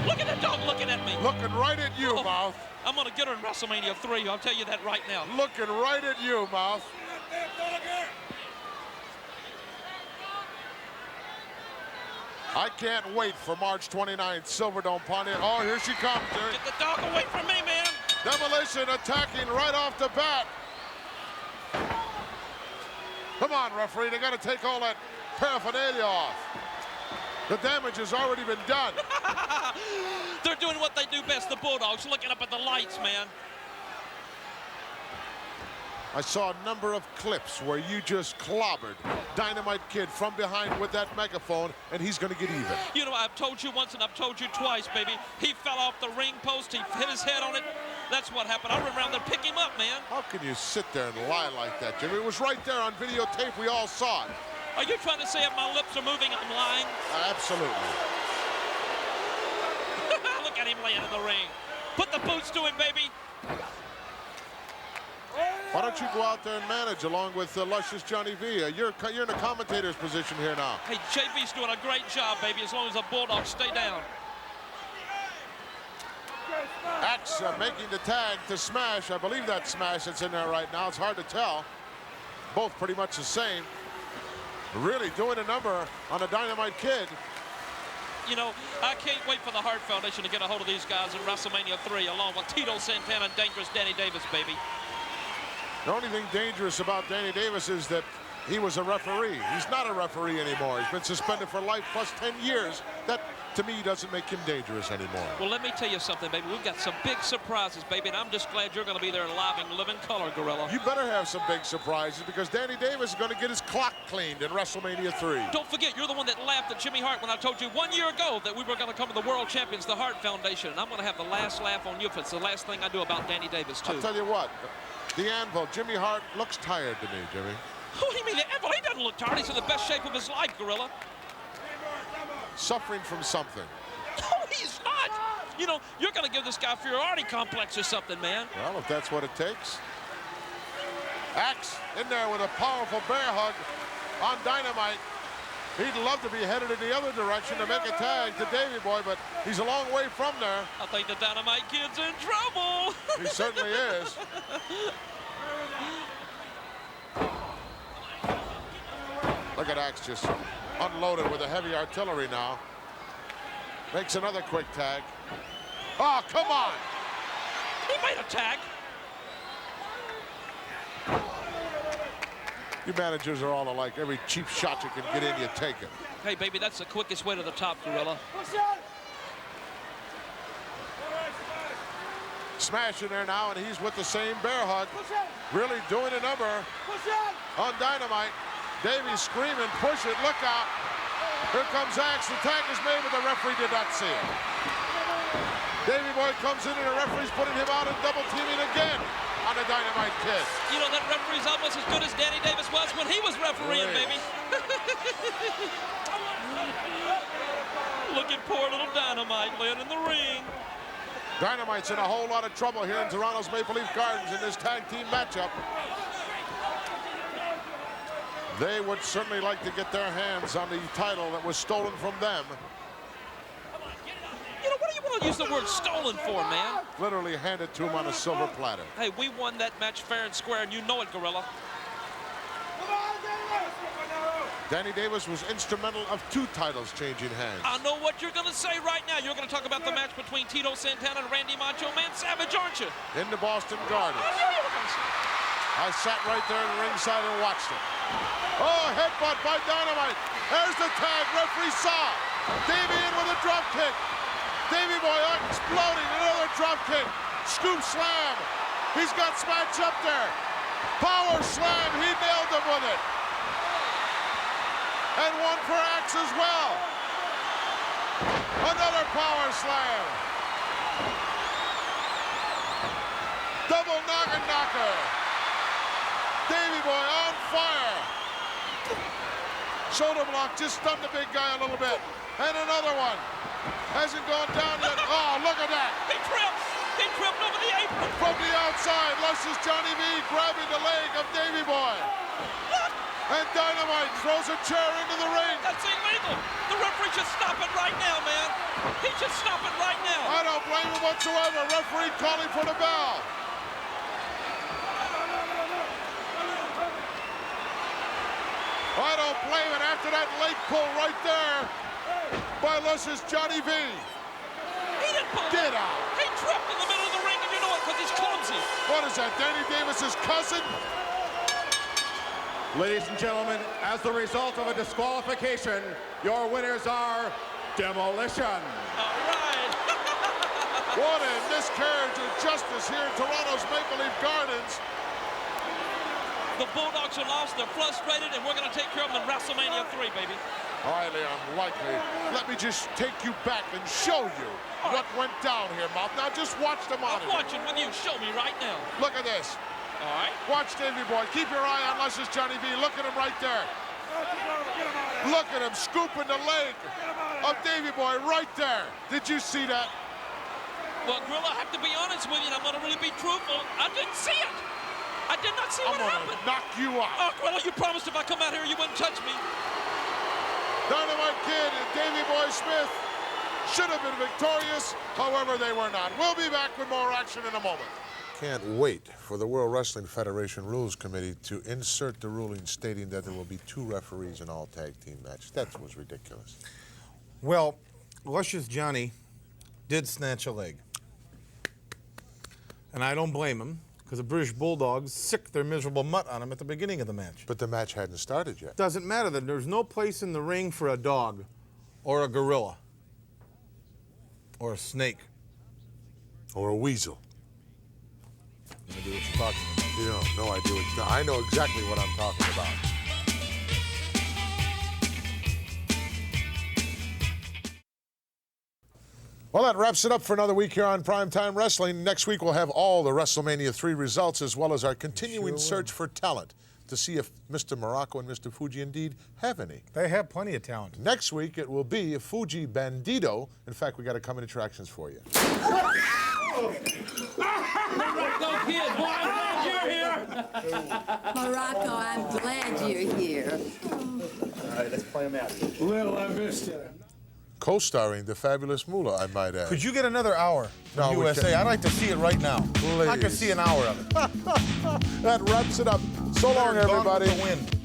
Look at that dog looking at me. Looking right at you, Mouth. I'm going to get her in WrestleMania 3. I'll tell you that right now. Looking right at you, Mouth. I can't wait for March 29th, Silverdome Pontiac. Oh, here she comes, Jerry. Get the dog away from me, man. Demolition attacking right off the bat. Come on, referee. They got to take all that paraphernalia off. The damage has already been done. They're doing what they do best, the Bulldogs, looking up at the lights, man. I saw a number of clips where you just clobbered Dynamite Kid from behind with that megaphone, and he's going to get even. You know, I've told you once and I've told you twice, baby. He fell off the ring post. He hit his head on it. That's what happened. I ran around there, pick him up, man. How can you sit there and lie like that, Jimmy? It was right there on videotape. We all saw it. Are you trying to say if my lips are moving, I'm lying? Absolutely. Look at him laying in the ring. Put the boots to him, baby. Why don't you go out there and manage along with luscious Johnny V? You're in a commentator's position here now. Hey, JV's doing a great job, baby, as long as the Bulldogs stay down. Axe making the tag to Smash. I believe that Smash that's in there right now. It's hard to tell. Both pretty much the same. Really doing a number on a Dynamite Kid. You know, I can't wait for the Hart Foundation to get a hold of these guys in WrestleMania 3, along with Tito Santana and Dangerous Danny Davis, baby. The only thing dangerous about Danny Davis is that he was a referee. He's not a referee anymore. He's been suspended for life plus 10 years. That, to me, doesn't make him dangerous anymore. Well, let me tell you something, baby. We've got some big surprises, baby, and I'm just glad you're going to be there live in living color, Gorilla. You better have some big surprises because Danny Davis is going to get his clock cleaned in WrestleMania 3. Don't forget, you're the one that laughed at Jimmy Hart when I told you 1 year ago that we were going to come to the World Champions, the Hart Foundation, and I'm going to have the last laugh on you if it's the last thing I do about Danny Davis, too. I'll tell you what, the Anvil, Jimmy Hart looks tired to me, Jimmy. What do you mean, the Anvil? He doesn't look tired. He's in the best shape of his life, Gorilla. Suffering from something. No, he's not. You know, you're going to give this guy a inferiority complex or something, man. Well, if that's what it takes. Axe in there with a powerful bear hug on Dynamite. He'd love to be headed in the other direction to make a tag to Davey Boy, but he's a long way from there. I think the Dynamite Kid's in trouble. He certainly is. Look at Axe just unloaded with a heavy artillery now. Makes another quick tag. Oh, come on! He made a tag. You managers are all alike. Every cheap shot you can get in, you take it. Hey, baby, that's the quickest way to the top, Gorilla. Smash in there now, and he's with the same bear hug. Really doing a number on Dynamite. Davey's screaming, push it, look out. Here comes Axe. The tag is made, but the referee did not see it. Davey Boy comes in, and the referee's putting him out and double teaming again on the Dynamite Kid. You know, that referee's almost as good as Danny Davis was when he was refereeing, baby. Look at poor little Dynamite laying in the ring. Dynamite's in a whole lot of trouble here in Toronto's Maple Leaf Gardens in this tag team matchup. They would certainly like to get their hands on the title that was stolen from them. You know, what do you want to use the word stolen for, man? Literally handed to him on a silver platter. Hey, we won that match fair and square, and you know it, Gorilla. Danny Davis was instrumental of 2 titles changing hands. I know what you're going to say right now. You're going to talk about the match between Tito Santana and Randy Macho Man Savage, aren't you? In the Boston Garden. I sat right there in the ringside and watched it. Oh, headbutt by Dynamite. There's the tag. Referee saw. Davey in with a drop kick. Davey Boy exploding. Another drop kick. Scoop slam. He's got Smash up there. Power slam. He nailed him with it. And one for Axe as well. Another power slam. Double noggin knocker. Davey Boy on fire. Shoulder block just stunned the big guy a little bit. And another one. Hasn't gone down yet. Oh, look at that. He tripped. He tripped over the apron. From the outside, luscious Johnny V grabbing the leg of Davey Boy. Look. And Dynamite throws a chair into the ring. That's illegal. The referee should stop it right now, man. He should stop it right now. I don't blame him whatsoever. Referee calling for the bell. I don't blame it after that leg pull right there by Luscious Johnny V. He didn't pull. Get out. He tripped in the middle of the ring, and you know it because he's clumsy. What is that, Danny Davis's cousin? Ladies and gentlemen, as the result of a disqualification, your winners are Demolition. All right. What a miscarriage of justice here in Toronto's Maple Leaf Gardens. The Bulldogs are lost, they're frustrated, and we're going to take care of them in WrestleMania 3, baby. Highly unlikely. Let me just take you back and show you what went down here, Mouth. Now just watch the monitor. I'm watching with you. Show me right now. Look at this. All right. Watch Davey Boy. Keep your eye on Luscious Johnny V. Look at him right there. Look at him scooping the leg of Davey Boy right there. Did you see that? Well, Grill, I have to be honest with you, and I'm going to really be truthful. I didn't see it. I did not see what happened. Knock you out. Oh, Grillo, you promised if I come out here, you wouldn't touch me. Dynamite Kid and Davey Boy Smith should have been victorious. However, they were not. We'll be back with more action in a moment. Can't wait for the World Wrestling Federation Rules Committee to insert the ruling stating that there will be 2 referees in all tag team matches. That was ridiculous. Well, Luscious Johnny did snatch a leg. And I don't blame him, because the British Bulldogs sicked their miserable mutt on him at the beginning of the match. But the match hadn't started yet. Doesn't matter. That there's no place in the ring for a dog or a gorilla or a snake. Or a weasel. No idea what you're talking about. You know, no idea what I know exactly what I'm talking about. Well, that wraps it up for another week here on Prime Time Wrestling. Next week, we'll have all the WrestleMania 3 results, as well as our continuing search for talent to see if Mr. Morocco and Mr. Fuji indeed have any. They have plenty of talent. Next week, it will be Fuji Bandito. In fact, we got a couple of attractions for you. Morocco Kid, boy, I'm glad you're here. Morocco, I'm glad you're here. All right, let's play them out. Well, I missed it. Co-starring the fabulous Moolah, I might add. Could you get another hour from No, USA? I'd like to see it right now. Please. I could see an hour of it. That wraps it up. So long, everybody. Gone with the wind.